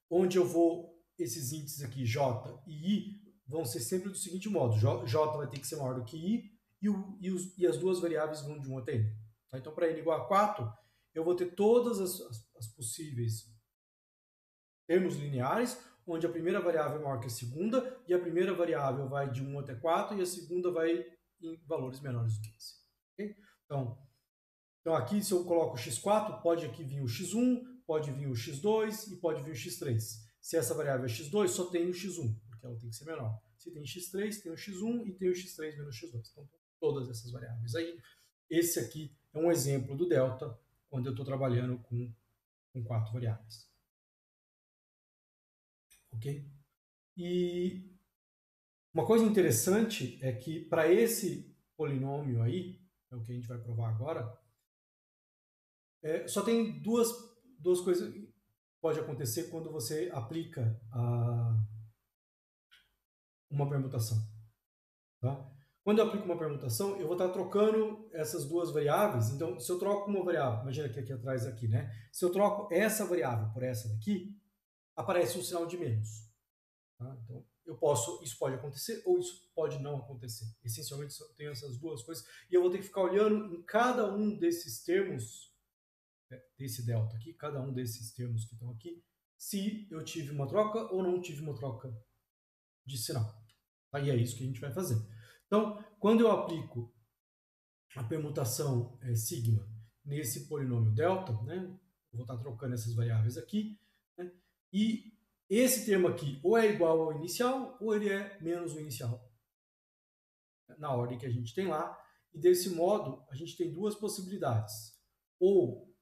Onde eu vou, esses índices aqui, j e i, vão ser sempre do seguinte modo. J vai ter que ser maior do que i, e as duas variáveis vão de 1 até n. Então, para n igual a 4, eu vou ter todas as possíveis termos lineares, onde a primeira variável é maior que a segunda, e a primeira variável vai de 1 até 4, e a segunda vai em valores menores do que esse. Okay? Então aqui, se eu coloco o x4, pode aqui vir o x1, pode vir o x2 e pode vir o x3. Se essa variável é x2, só tem o x1, porque ela tem que ser menor. Se tem x3, tem o x1 e tem o x3 menos x2. Então, todas essas variáveis aí. Esse aqui é um exemplo do delta, quando eu estou trabalhando com 4 variáveis. Ok? E uma coisa interessante é que para esse polinômio aí, é o que a gente vai provar agora, só tem duas coisas que pode acontecer quando você aplica uma permutação. Tá? Quando eu aplico uma permutação, eu vou estar trocando essas duas variáveis. Então, se eu troco uma variável, imagina que aqui atrás, aqui, né? Se eu troco essa variável por essa daqui, aparece um sinal de menos. Tá? Então, isso pode acontecer ou isso pode não acontecer. Essencialmente, eu tenho essas duas coisas. E eu vou ter que ficar olhando em cada um desses termos, desse delta aqui, cada um desses termos que estão aqui, se eu tive uma troca ou não tive uma troca de sinal. Tá? E é isso que a gente vai fazer. Então, quando eu aplico a permutação sigma nesse polinômio delta, né, eu vou estar trocando essas variáveis aqui, né, e esse termo aqui ou é igual ao inicial ou ele é menos o inicial, na ordem que a gente tem lá. E desse modo, a gente tem duas possibilidades. Ou,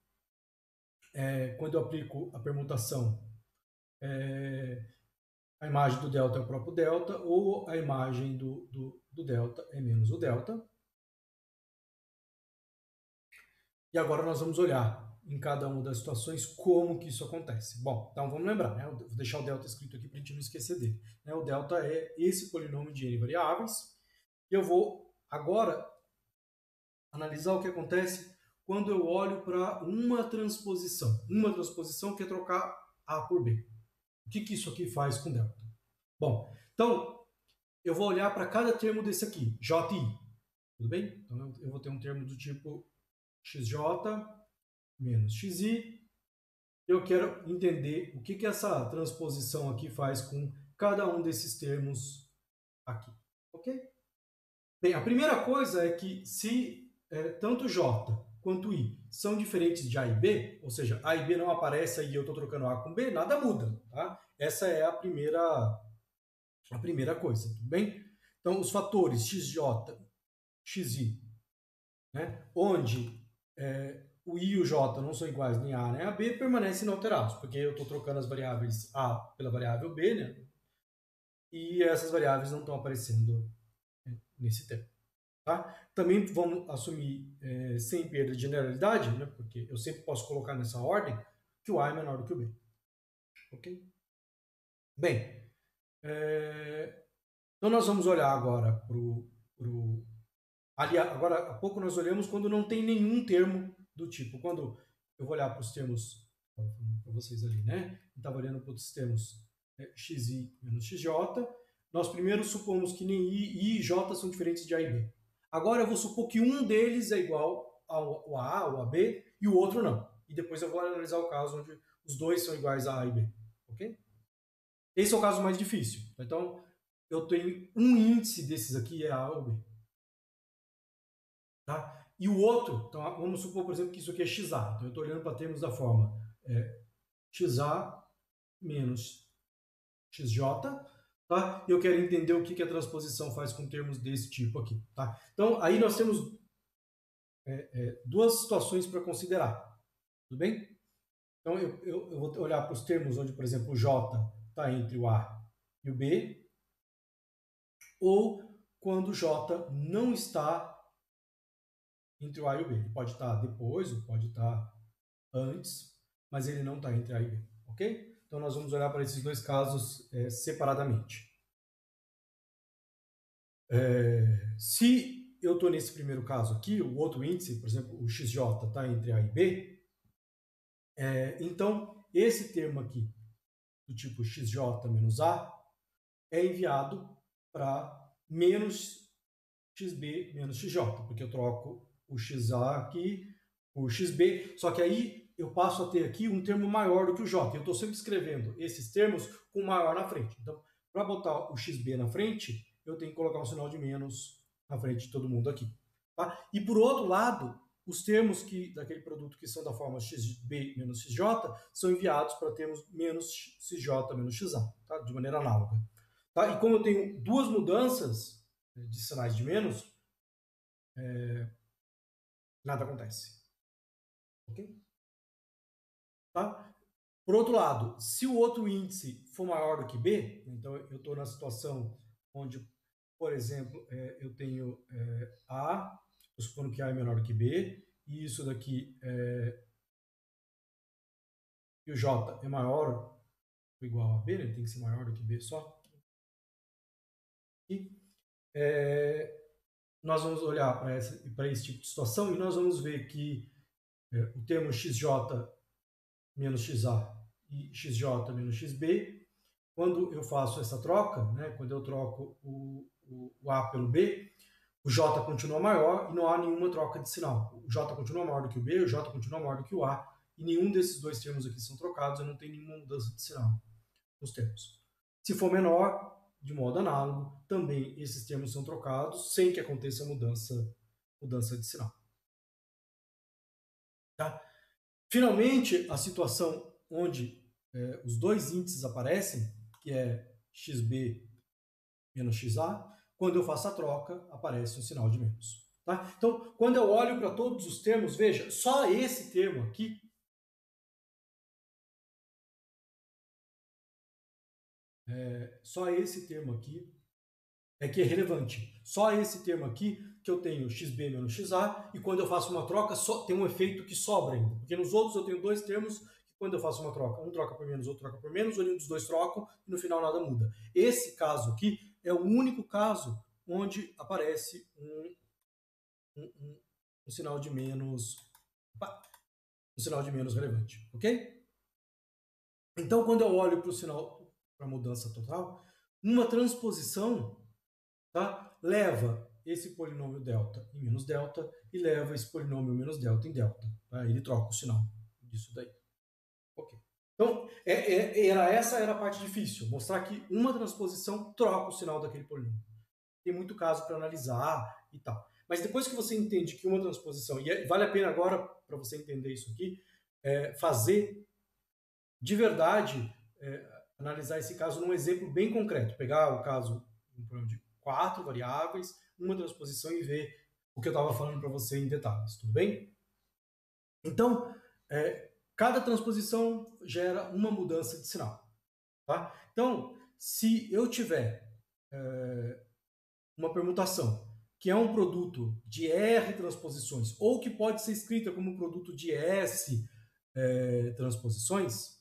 quando eu aplico a permutação, a imagem do delta é o próprio delta, ou a imagem do delta é menos o delta. E agora nós vamos olhar em cada uma das situações como que isso acontece. Bom, então vamos lembrar, né? Eu vou deixar o delta escrito aqui para a gente não esquecer dele. O delta é esse polinômio de n variáveis. E eu vou agora analisar o que acontece quando eu olho para uma transposição. Uma transposição que é trocar A por B. O que isso aqui faz com delta? Bom, então eu vou olhar para cada termo desse aqui, J e I. Tudo bem? Então eu vou ter um termo do tipo xj menos xi. Eu quero entender o que essa transposição aqui faz com cada um desses termos aqui. Ok? Bem, a primeira coisa é que se tanto J quanto I são diferentes de A e B, ou seja, A e B não aparece e eu estou trocando A com B, nada muda. Tá? Essa é a primeira coisa, tudo bem? Então, os fatores xj, xi, né, onde o I e o J não são iguais nem A nem a B, permanecem inalterados, porque eu estou trocando as variáveis A pela variável B, né, e essas variáveis não estão aparecendo nesse termo. Tá? Também vamos assumir, sem perda de generalidade, né, porque eu sempre posso colocar nessa ordem, que o A é menor do que o B. Ok? Bem, então nós vamos olhar agora agora, há pouco nós olhamos quando não tem nenhum termo do tipo. Quando eu vou olhar para os termos, para vocês ali, né? Eu estava olhando para os termos xi menos xj. Nós primeiro supomos que nem I e J são diferentes de A e B. Agora eu vou supor que um deles é igual ao A ou a B e o outro não. E depois eu vou analisar o caso onde os dois são iguais a A e B. Ok? Esse é o caso mais difícil. Então, eu tenho um índice desses aqui é A ou B. Tá? E o outro, então, vamos supor, por exemplo, que isso aqui é XA. Então, eu estou olhando para termos da forma XA menos XJ. Tá? E eu quero entender o que a transposição faz com termos desse tipo aqui. Tá? Então, aí nós temos duas situações para considerar. Tudo bem? Então, eu vou olhar para os termos onde, por exemplo, o J está entre o A e o B, ou quando o J não está entre o A e o B. Ele pode estar depois, ou pode estar antes, mas ele não está entre A e B. Ok? Então, nós vamos olhar para esses dois casos separadamente. Se eu estou nesse primeiro caso aqui, o outro índice, por exemplo, o XJ está entre A e B, então esse termo aqui, do tipo XJ menos A, é enviado para menos XB menos XJ, porque eu troco o XA aqui por xb, só que aí eu passo a ter aqui um termo maior do que o j. Eu estou sempre escrevendo esses termos com maior na frente. Então, para botar o xb na frente, eu tenho que colocar um sinal de menos na frente de todo mundo aqui. Tá? E por outro lado, os termos daquele produto que são da forma xb menos xj são enviados para termos menos xj menos xa, tá? De maneira análoga. Tá? E como eu tenho duas mudanças de sinais de menos, nada acontece. Ok? Tá? Por outro lado, se o outro índice for maior do que B, então eu estou na situação onde, por exemplo, eu tenho A, estou supondo que A é menor do que B, e isso daqui e o J é maior ou igual a B, né? Ele tem que ser maior do que B só. E nós vamos olhar para esse tipo de situação e nós vamos ver que o termo XJ menos XA e XJ menos XB, quando eu faço essa troca, né, quando eu troco o A pelo B, o J continua maior e não há nenhuma troca de sinal. O J continua maior do que o B, o J continua maior do que o A, e nenhum desses dois termos aqui são trocados, eu não tenho nenhuma mudança de sinal nos termos. Se for menor, de modo análogo, também esses termos são trocados sem que aconteça mudança de sinal. Tá? Finalmente, a situação onde os dois índices aparecem, que é xb menos xa, quando eu faço a troca, aparece um sinal de menos. Tá? Então, quando eu olho para todos os termos, veja, só esse termo aqui, é que é relevante. Só esse termo aqui que eu tenho xb menos xa, e quando eu faço uma troca, só tem um efeito que sobra ainda. Porque nos outros eu tenho dois termos que quando eu faço uma troca, um troca por menos, outro troca por menos, ou nenhum dos dois trocam, e no final nada muda. Esse caso aqui é o único caso onde aparece um sinal de menos. Um sinal de menos relevante, ok? Então, quando eu olho para o sinal para mudança total, uma transposição, tá, leva esse polinômio delta em menos delta e leva esse polinômio menos delta em delta. Tá? Ele troca o sinal disso daí. Ok. Então, essa era a parte difícil, mostrar que uma transposição troca o sinal daquele polinômio. Tem muito caso para analisar e tal. Mas depois que você entende que uma transposição, e vale a pena agora, para você entender isso aqui, fazer de verdade, analisar esse caso num exemplo bem concreto. Pegar o caso, um problema de 4 variáveis, uma transposição e ver o que eu estava falando para você em detalhes, tudo bem? Então, cada transposição gera uma mudança de sinal. Tá? Então, se eu tiver uma permutação que é um produto de R transposições, ou que pode ser escrita como um produto de S transposições,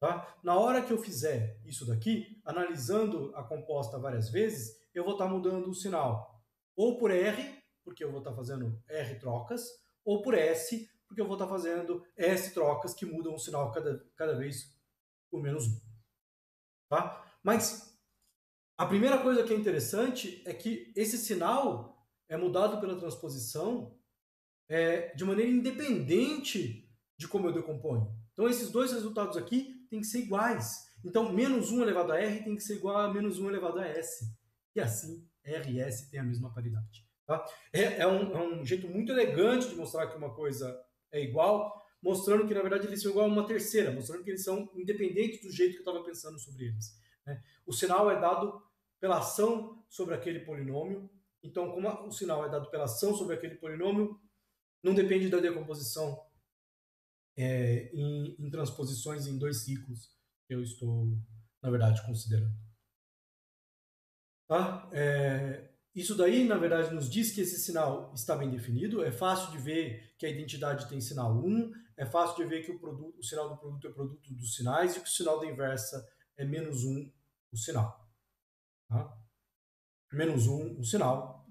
tá? Na hora que eu fizer isso daqui, analisando a composta várias vezes, eu vou estar mudando o sinal ou por R, porque eu vou estar fazendo R trocas, ou por S, porque eu vou estar fazendo S trocas que mudam o sinal cada vez por menos 1. Tá? Mas a primeira coisa que é interessante é que esse sinal é mudado pela transposição de maneira independente de como eu decomponho. Então, esses dois resultados aqui têm que ser iguais. Então, menos 1 elevado a R tem que ser igual a menos 1 elevado a S. E assim, R e S têm a mesma paridade. Tá? É um jeito muito elegante de mostrar que uma coisa é igual, mostrando que, na verdade, eles são igual a uma terceira, mostrando que eles são independentes do jeito que eu estava pensando sobre eles. Né? O sinal é dado pela ação sobre aquele polinômio. Então, como o sinal é dado pela ação sobre aquele polinômio, não depende da decomposição em transposições em dois ciclos que eu estou, na verdade, considerando. Tá? Isso daí, na verdade, nos diz que esse sinal está bem definido. É fácil de ver que a identidade tem sinal 1, é fácil de ver que o sinal do produto é produto dos sinais e que o sinal da inversa é menos 1 o sinal. Tá? Menos 1 o sinal.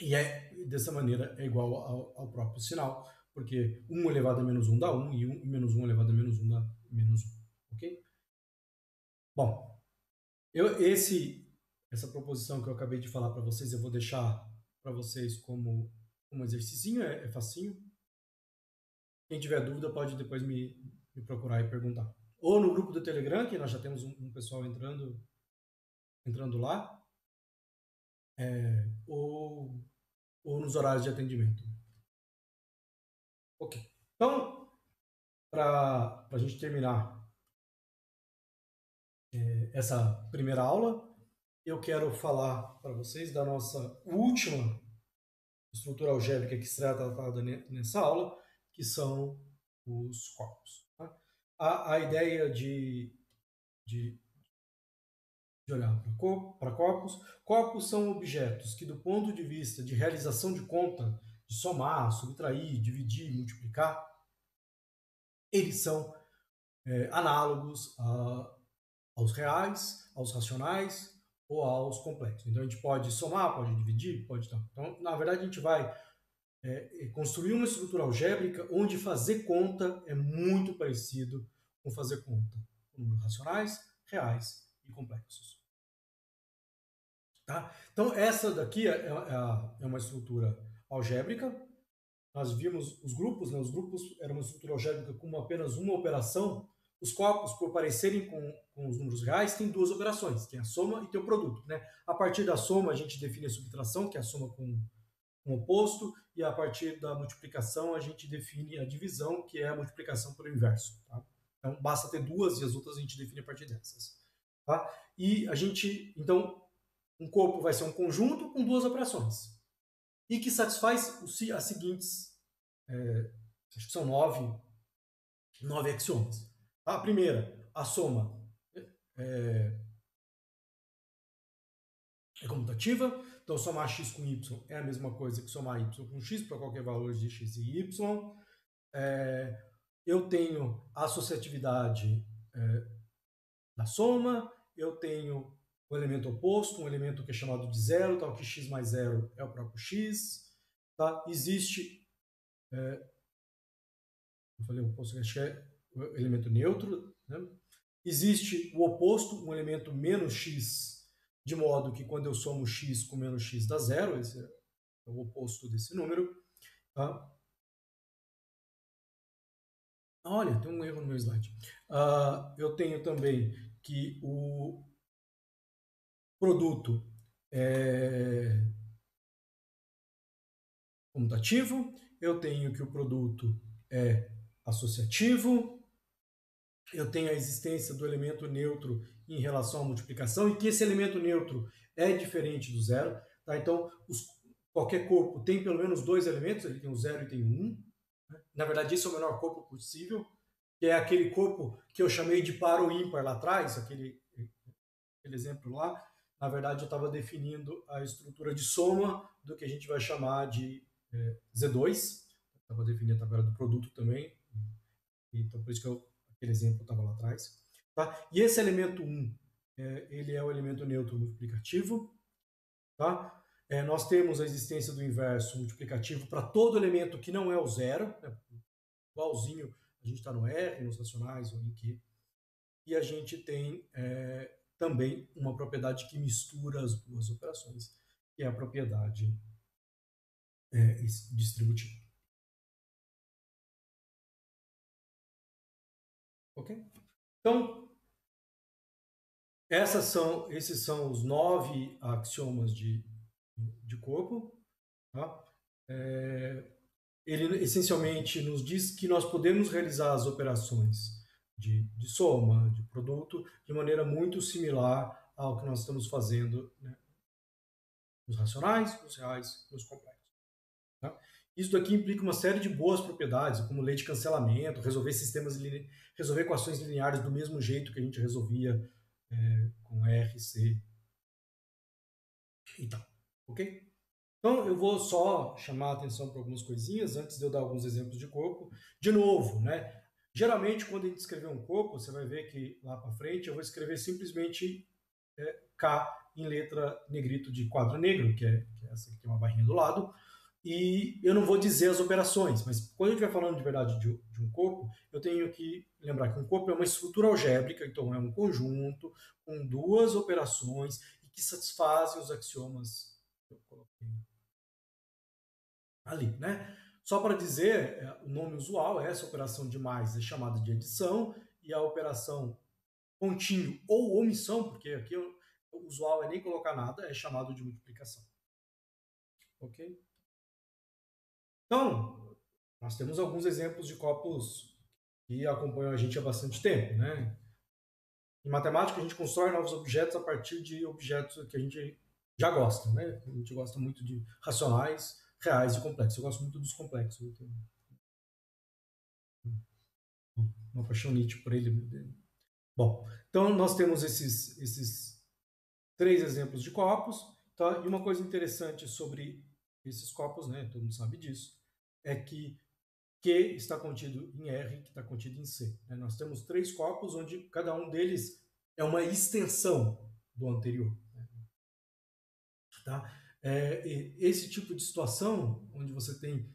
E dessa maneira é igual ao próprio sinal, porque 1 elevado a menos 1 dá 1 e menos 1 elevado a menos 1 dá menos 1. Ok? Bom, essa proposição que eu acabei de falar para vocês, eu vou deixar para vocês como exercício, é facinho. Quem tiver dúvida pode depois me procurar e perguntar. Ou no grupo do Telegram, que nós já temos um pessoal entrando lá, ou nos horários de atendimento. Ok. Então, para a gente terminar essa primeira aula, eu quero falar para vocês da nossa última estrutura algébrica que será tratada nessa aula, que são os corpos. Tá? A ideia de olhar para corpos. Corpos são objetos que, do ponto de vista de realização de conta, de somar, subtrair, dividir, multiplicar, eles são análogos aos reais, aos racionais ou aos complexos. Então a gente pode somar, pode dividir, pode. Então, na verdade, a gente vai construir uma estrutura algébrica onde fazer conta é muito parecido com fazer conta com números racionais, reais e complexos. Tá? Então, essa daqui é uma estrutura algébrica. Nós vimos os grupos, né? Os grupos eram uma estrutura algébrica com apenas uma operação. Os corpos, por parecerem com os números reais, têm duas operações, tem a soma e tem o produto. Né? A partir da soma, a gente define a subtração, que é a soma com um oposto, e a partir da multiplicação, a gente define a divisão, que é a multiplicação pelo inverso. Tá? Então, basta ter duas e as outras a gente define a partir dessas. Tá? E a gente, então, um corpo vai ser um conjunto com duas operações e que satisfaz as seguintes, acho que são nove axiomas. A primeira, a soma é comutativa, então somar x com y é a mesma coisa que somar y com x para qualquer valor de x e y. Eu tenho a associatividade da soma, eu tenho o elemento oposto, um elemento que é chamado de zero, tal que x mais zero é o próprio x. Tá? Existe, eu falei oposto, acho que é o elemento neutro. Né? Existe o oposto, um elemento menos x, de modo que quando eu somo x com menos x dá zero, esse é o oposto desse número. Tá? Olha, tem um erro no meu slide. Eu tenho também que o produto é comutativo, eu tenho que o produto é associativo, eu tenho a existência do elemento neutro em relação à multiplicação e que esse elemento neutro é diferente do zero. Tá? Então, qualquer corpo tem pelo menos dois elementos, ele tem o zero e tem o 1. Né? Na verdade, esse é o menor corpo possível, que é aquele corpo que eu chamei de par ou ímpar lá atrás, aquele exemplo lá. Na verdade, eu estava definindo a estrutura de soma do que a gente vai chamar de Z2. Estava definindo a tabela do produto também. Então, por isso que aquele exemplo estava lá atrás. Tá? E esse elemento 1, ele é o elemento neutro multiplicativo. Tá? Nós temos a existência do inverso multiplicativo para todo elemento que não é o zero. Né? Igualzinho, a gente está no R, nos racionais ou em Q. E a gente tem também uma propriedade que mistura as duas operações, que é a propriedade distributiva. Ok? Então, esses são os 9 axiomas de corpo. Tá? Ele essencialmente nos diz que nós podemos realizar as operações de soma, de produto, de maneira muito similar ao que nós estamos fazendo, né, nos racionais, nos reais, nos complexos. Tá? Isso daqui implica uma série de boas propriedades, como lei de cancelamento, resolver equações lineares do mesmo jeito que a gente resolvia com R, C e tal. Ok? Então, eu vou só chamar a atenção para algumas coisinhas antes de eu dar alguns exemplos de corpo. De novo, né? Geralmente, quando a gente escrever um corpo, você vai ver que lá para frente eu vou escrever simplesmente K em letra negrito de quadro negro, que é essa que tem uma barrinha do lado, e eu não vou dizer as operações, mas quando a gente vai falando de verdade de um corpo, eu tenho que lembrar que um corpo é uma estrutura algébrica, então é um conjunto com duas operações e que satisfazem os axiomas que eu coloquei ali, né? Só para dizer, o nome usual é essa operação de mais é chamada de adição, e a operação pontinho ou omissão, porque aqui o usual é nem colocar nada, é chamado de multiplicação. Ok? Então, nós temos alguns exemplos de copos que acompanham a gente há bastante tempo, né? Em matemática, a gente constrói novos objetos a partir de objetos que a gente já gosta, né? A gente gosta muito de racionais, reais e complexos. Eu gosto muito dos complexos. Eu tenho uma paixonite por ele. Bom, então nós temos esses três exemplos de copos, tá? E uma coisa interessante sobre esses copos, né? Todo mundo sabe disso, é que Q está contido em R, que está contido em C. Né? Nós temos três copos, onde cada um deles é uma extensão do anterior. Né? Tá? Esse tipo de situação, onde você tem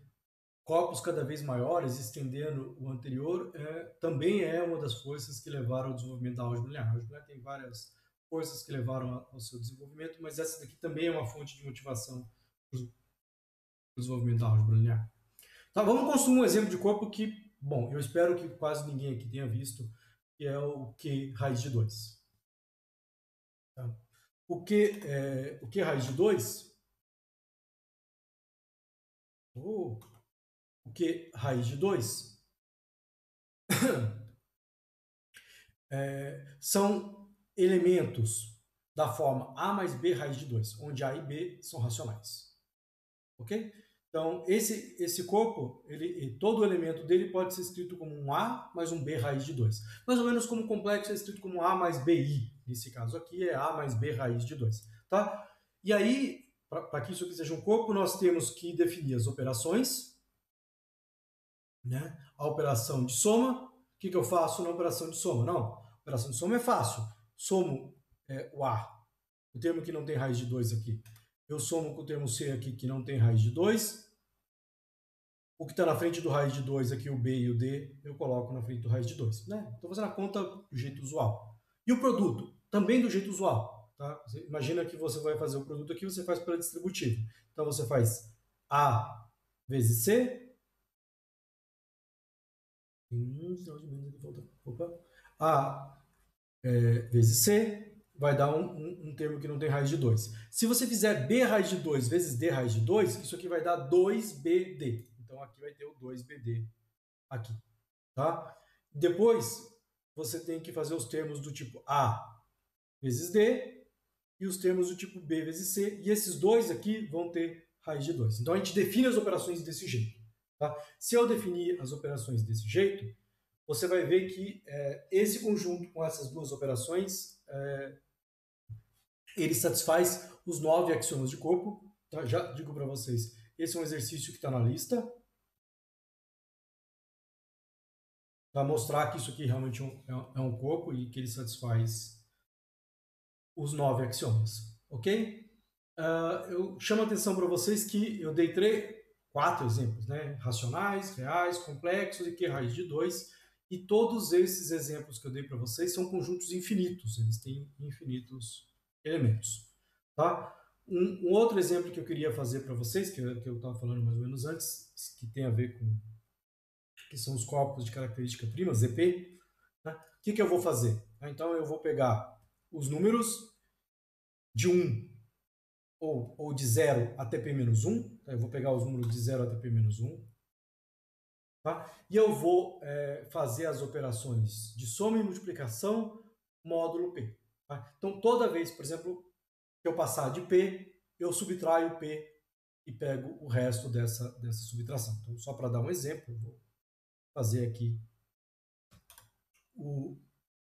copos cada vez maiores, estendendo o anterior, também é uma das forças que levaram ao desenvolvimento da álgebra linear. A álgebra linear tem várias forças que levaram ao seu desenvolvimento, mas essa daqui também é uma fonte de motivação para o desenvolvimento da álgebra linear. Tá, vamos construir um exemplo de corpo que, bom, eu espero que quase ninguém aqui tenha visto, que é o Q raiz de 2. Tá? O Q raiz de 2, o Q raiz de 2 são elementos da forma A mais B raiz de 2, onde A e B são racionais. Ok? Então, esse corpo, todo elemento dele pode ser escrito como um A mais um B raiz de 2. Mais ou menos como o complexo é escrito como A mais BI. Nesse caso aqui é A mais B raiz de 2. Tá? E aí, para que isso aqui seja um corpo, nós temos que definir as operações. Né? A operação de soma. O que eu faço na operação de soma? Não, a operação de soma é fácil. Somo o A, o termo que não tem raiz de 2 aqui. Eu somo com o termo C aqui, que não tem raiz de 2. O que está na frente do raiz de 2 aqui, o B e o D, eu coloco na frente do raiz de 2. Né? Estou fazendo a conta do jeito usual. E o produto? Também do jeito usual. Tá? Você imagina que você vai fazer o produto aqui, você faz pela distributiva. Então você faz A vezes C. Opa. A vezes C vai dar um termo que não tem raiz de 2. Se você fizer B raiz de 2 vezes D raiz de 2, isso aqui vai dar 2BD. Então aqui vai ter o 2BD aqui. Tá? Depois, você tem que fazer os termos do tipo A vezes D e os termos do tipo B vezes C. E esses dois aqui vão ter raiz de 2. Então a gente define as operações desse jeito. Tá? Se eu definir as operações desse jeito, você vai ver que esse conjunto com essas duas operações, ele satisfaz os 9 axiomas de corpo. Tá? Já digo para vocês, esse é um exercício que está na lista, para mostrar que isso aqui realmente é um corpo e que ele satisfaz os 9 axiomas. Ok? Eu chamo a atenção para vocês que eu dei 4 exemplos, né? Racionais, reais, complexos e Q raiz de 2. E todos esses exemplos que eu dei para vocês são conjuntos infinitos, eles têm infinitos elementos. Tá? Um outro exemplo que eu queria fazer para vocês, que eu estava falando mais ou menos antes, que tem a ver com que são os corpos de característica prima, ZP. Né? O que eu vou fazer? Então eu vou pegar os números de 1 ou de 0 até p-1, tá? Eu vou pegar os números de 0 até p-1, tá? E eu vou fazer as operações de soma e multiplicação módulo p. Tá? Então, toda vez, por exemplo, que eu passar de p, eu subtraio p e pego o resto dessa subtração. Então, só para dar um exemplo, eu vou fazer aqui o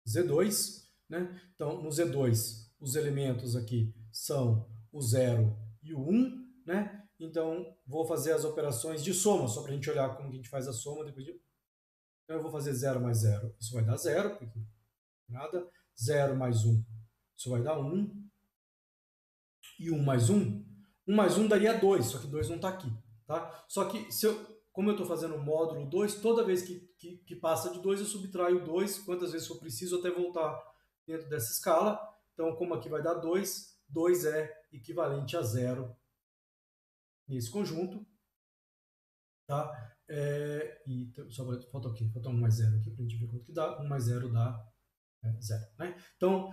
Z2. Né? Então, no Z2, os elementos aqui são o 0 e o 1. Né? Então, vou fazer as operações de soma, só para a gente olhar como que a gente faz a soma. Depois de... Então, eu vou fazer 0 mais 0. Isso vai dar 0, porque nada. 0 mais 1, isso vai dar 1. E 1 mais 1, 1 mais 1 daria 2, só que 2 não está aqui. Tá? Só que, como eu estou fazendo o módulo 2, toda vez que passa de 2, eu subtraio 2, quantas vezes for preciso, até voltar dentro dessa escala. Então, como aqui vai dar 2, 2 é equivalente a 0 nesse conjunto. tá? Falta o quê? Falta 1 mais 0 aqui para a gente ver quanto que dá. 1 mais 0 dá 0, né? Então,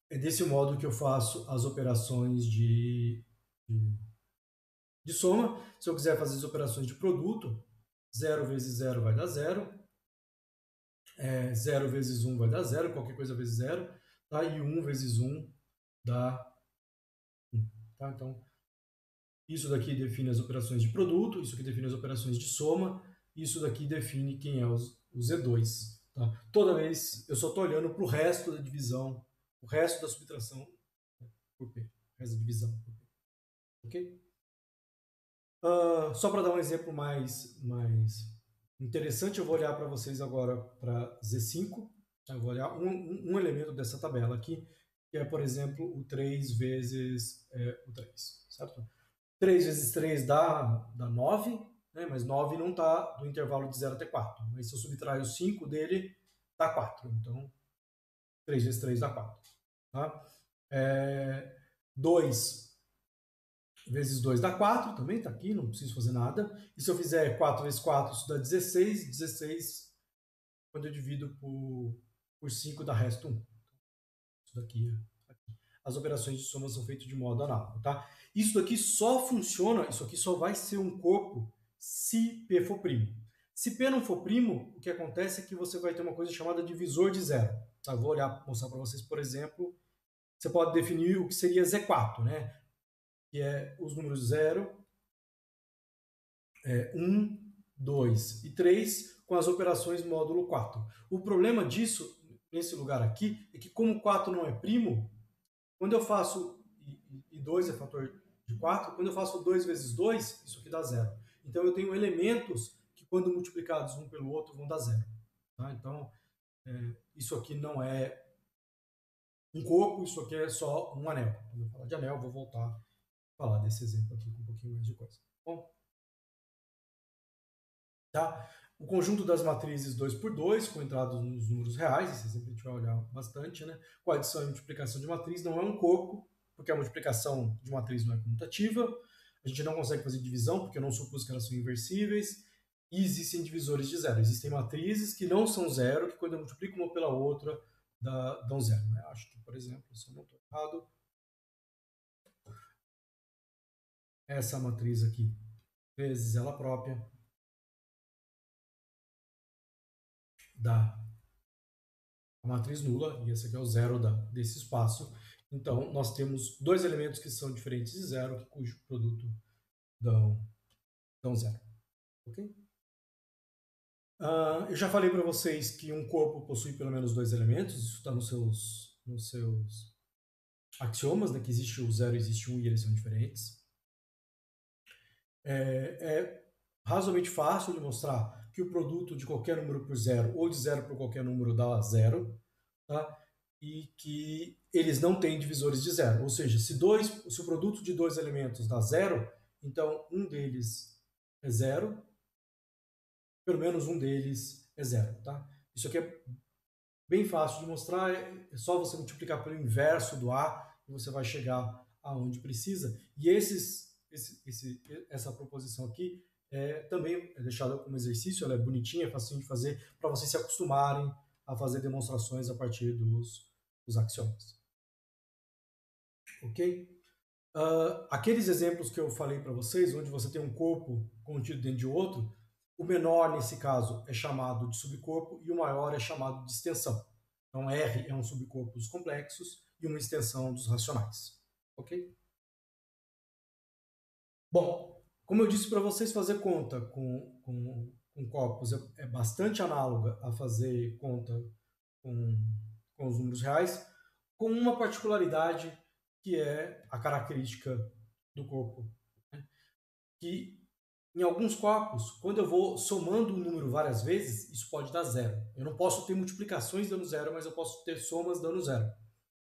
é desse modo que eu faço as operações de soma. Se eu quiser fazer as operações de produto, 0 vezes 0 vai dar 0, 0 vezes 1 vai dar 0, qualquer coisa vezes 0, tá? E 1 vezes 1 dá 1. Tá? Então, isso daqui define as operações de produto, isso aqui define as operações de soma, isso daqui define quem é o Z2. Tá? Toda vez eu só estou olhando para o resto da divisão, o resto da subtração por P, o resto da divisão por P. Ok? Só para dar um exemplo mais interessante, eu vou olhar para vocês agora para Z5. Eu vou olhar um elemento dessa tabela aqui, que é, por exemplo, o 3 vezes o 3, certo? 3 vezes 3 dá 9, né? Mas 9 não está do intervalo de 0 até 4. Mas se eu subtrair o 5 dele, dá 4. Então, 3 vezes 3 dá 4. Tá? 2 vezes 2 dá 4, também está aqui, não preciso fazer nada. E se eu fizer 4 vezes 4, isso dá 16. 16, quando eu divido por 5, dá resto 1. Isso daqui. As operações de soma são feitas de modo análogo. Tá? Isso daqui só funciona, isso aqui só vai ser um corpo se P for primo. Se P não for primo, o que acontece é que você vai ter uma coisa chamada divisor de zero. Tá? Vou mostrar para vocês, por exemplo, você pode definir o que seria Z4, né? Que é os números 0, 1, 2 e 3 com as operações módulo 4. O problema disso, nesse lugar aqui, é que como 4 não é primo, quando eu faço, e 2 é fator de 4, quando eu faço 2 vezes 2, isso aqui dá 0. Então eu tenho elementos que quando multiplicados um pelo outro vão dar 0. Tá? Então, isso aqui não é um corpo, isso aqui é só um anel. Quando eu falar de anel, eu vou voltar a falar desse exemplo aqui com um pouquinho mais de coisa. Bom, tá? O conjunto das matrizes 2 por 2, com entradas nos números reais, esse exemplo a gente vai olhar bastante, né? Com adição e multiplicação de matriz, não é um corpo, porque a multiplicação de matriz não é comutativa, a gente não consegue fazer divisão, porque eu não supus que elas são inversíveis, e existem divisores de zero. Existem matrizes que não são zero, que quando eu multiplico uma pela outra, dão zero. Né? Acho que, por exemplo, se eu não estou errado, essa matriz aqui, vezes ela própria, dá a matriz nula, e esse aqui é o zero desse espaço. Então, nós temos dois elementos que são diferentes de zero, cujo produto dão zero. Ok? Eu já falei para vocês que um corpo possui pelo menos dois elementos, isso está nos seus axiomas, né, que existe o zero e existe um e eles são diferentes. É razoavelmente fácil de mostrar que o produto de qualquer número por zero ou de zero por qualquer número dá zero, tá? E que eles não têm divisores de zero. Ou seja, se o produto de dois elementos dá zero, então um deles é zero, pelo menos um deles é zero. Tá? Isso aqui é bem fácil de mostrar, é só você multiplicar pelo inverso do A e você vai chegar aonde precisa. E essa proposição aqui também é deixada como exercício, ela é bonitinha, é facinho de fazer, para vocês se acostumarem a fazer demonstrações a partir dos axiomas. Ok? Aqueles exemplos que eu falei para vocês, onde você tem um corpo contido dentro de outro, o menor, nesse caso, é chamado de subcorpo e o maior é chamado de extensão. Então, R é um subcorpo dos complexos e uma extensão dos racionais. Ok? Bom, como eu disse para vocês, fazer conta com corpos é bastante análoga a fazer conta com, com os números reais, com uma particularidade que é a característica do corpo. Né? Que em alguns corpos, quando eu vou somando um número várias vezes, isso pode dar zero. Eu não posso ter multiplicações dando zero, mas eu posso ter somas dando zero.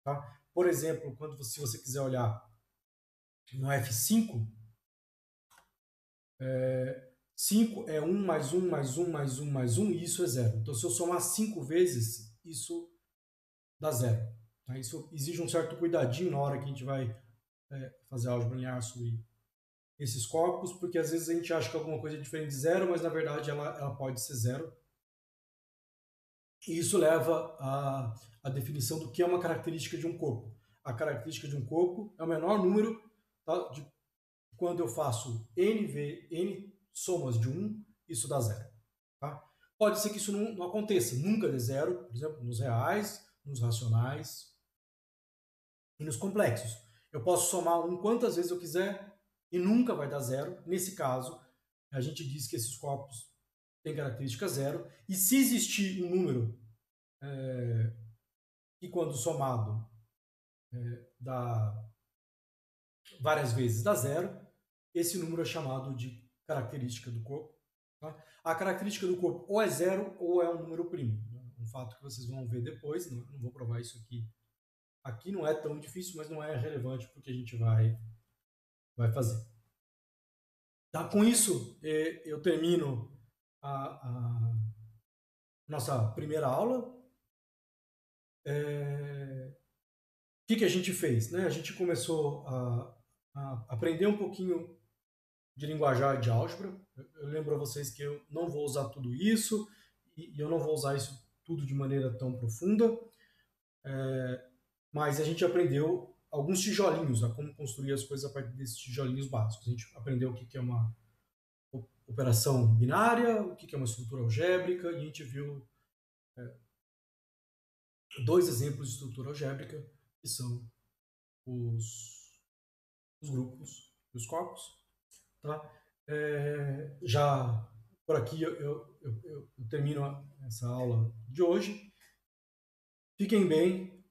Tá? Por exemplo, se você quiser olhar no F5, 5 é 1 mais 1 mais 1 mais 1 mais 1 e isso é zero. Então, se eu somar 5 vezes, isso dá zero. Tá? Isso exige um certo cuidadinho na hora que a gente vai fazer álgebra linear sobre esses corpos, porque às vezes a gente acha que alguma coisa é diferente de zero, mas na verdade ela pode ser zero. E isso leva à definição do que é uma característica de um corpo. A característica de um corpo é o menor número, tá, de quando eu faço n somas de 1, isso dá zero. Tá? Pode ser que isso não aconteça, nunca dê zero, por exemplo, nos reais, nos racionais e nos complexos. Eu posso somar um quantas vezes eu quiser e nunca vai dar zero. Nesse caso, a gente diz que esses corpos têm característica zero. E se existir um número que, quando somado, dá várias vezes dá zero, esse número é chamado de característica do corpo. Tá? A característica do corpo ou é zero ou é um número primo. Um fato que vocês vão ver depois, não vou provar isso aqui. Aqui não é tão difícil, mas não é relevante porque a gente vai fazer. Tá? Com isso, eu termino a nossa primeira aula. O que a gente fez? Né? A gente começou a aprender um pouquinho de linguajar de álgebra. Eu lembro a vocês que eu não vou usar tudo isso e eu não vou usar isso tudo de maneira tão profunda, mas a gente aprendeu alguns tijolinhos, a como construir as coisas a partir desses tijolinhos básicos. A gente aprendeu o que é uma operação binária, o que é uma estrutura algébrica, e a gente viu dois exemplos de estrutura algébrica, que são os grupos e os corpos. Tá? Já por aqui eu termino essa aula de hoje. Fiquem bem,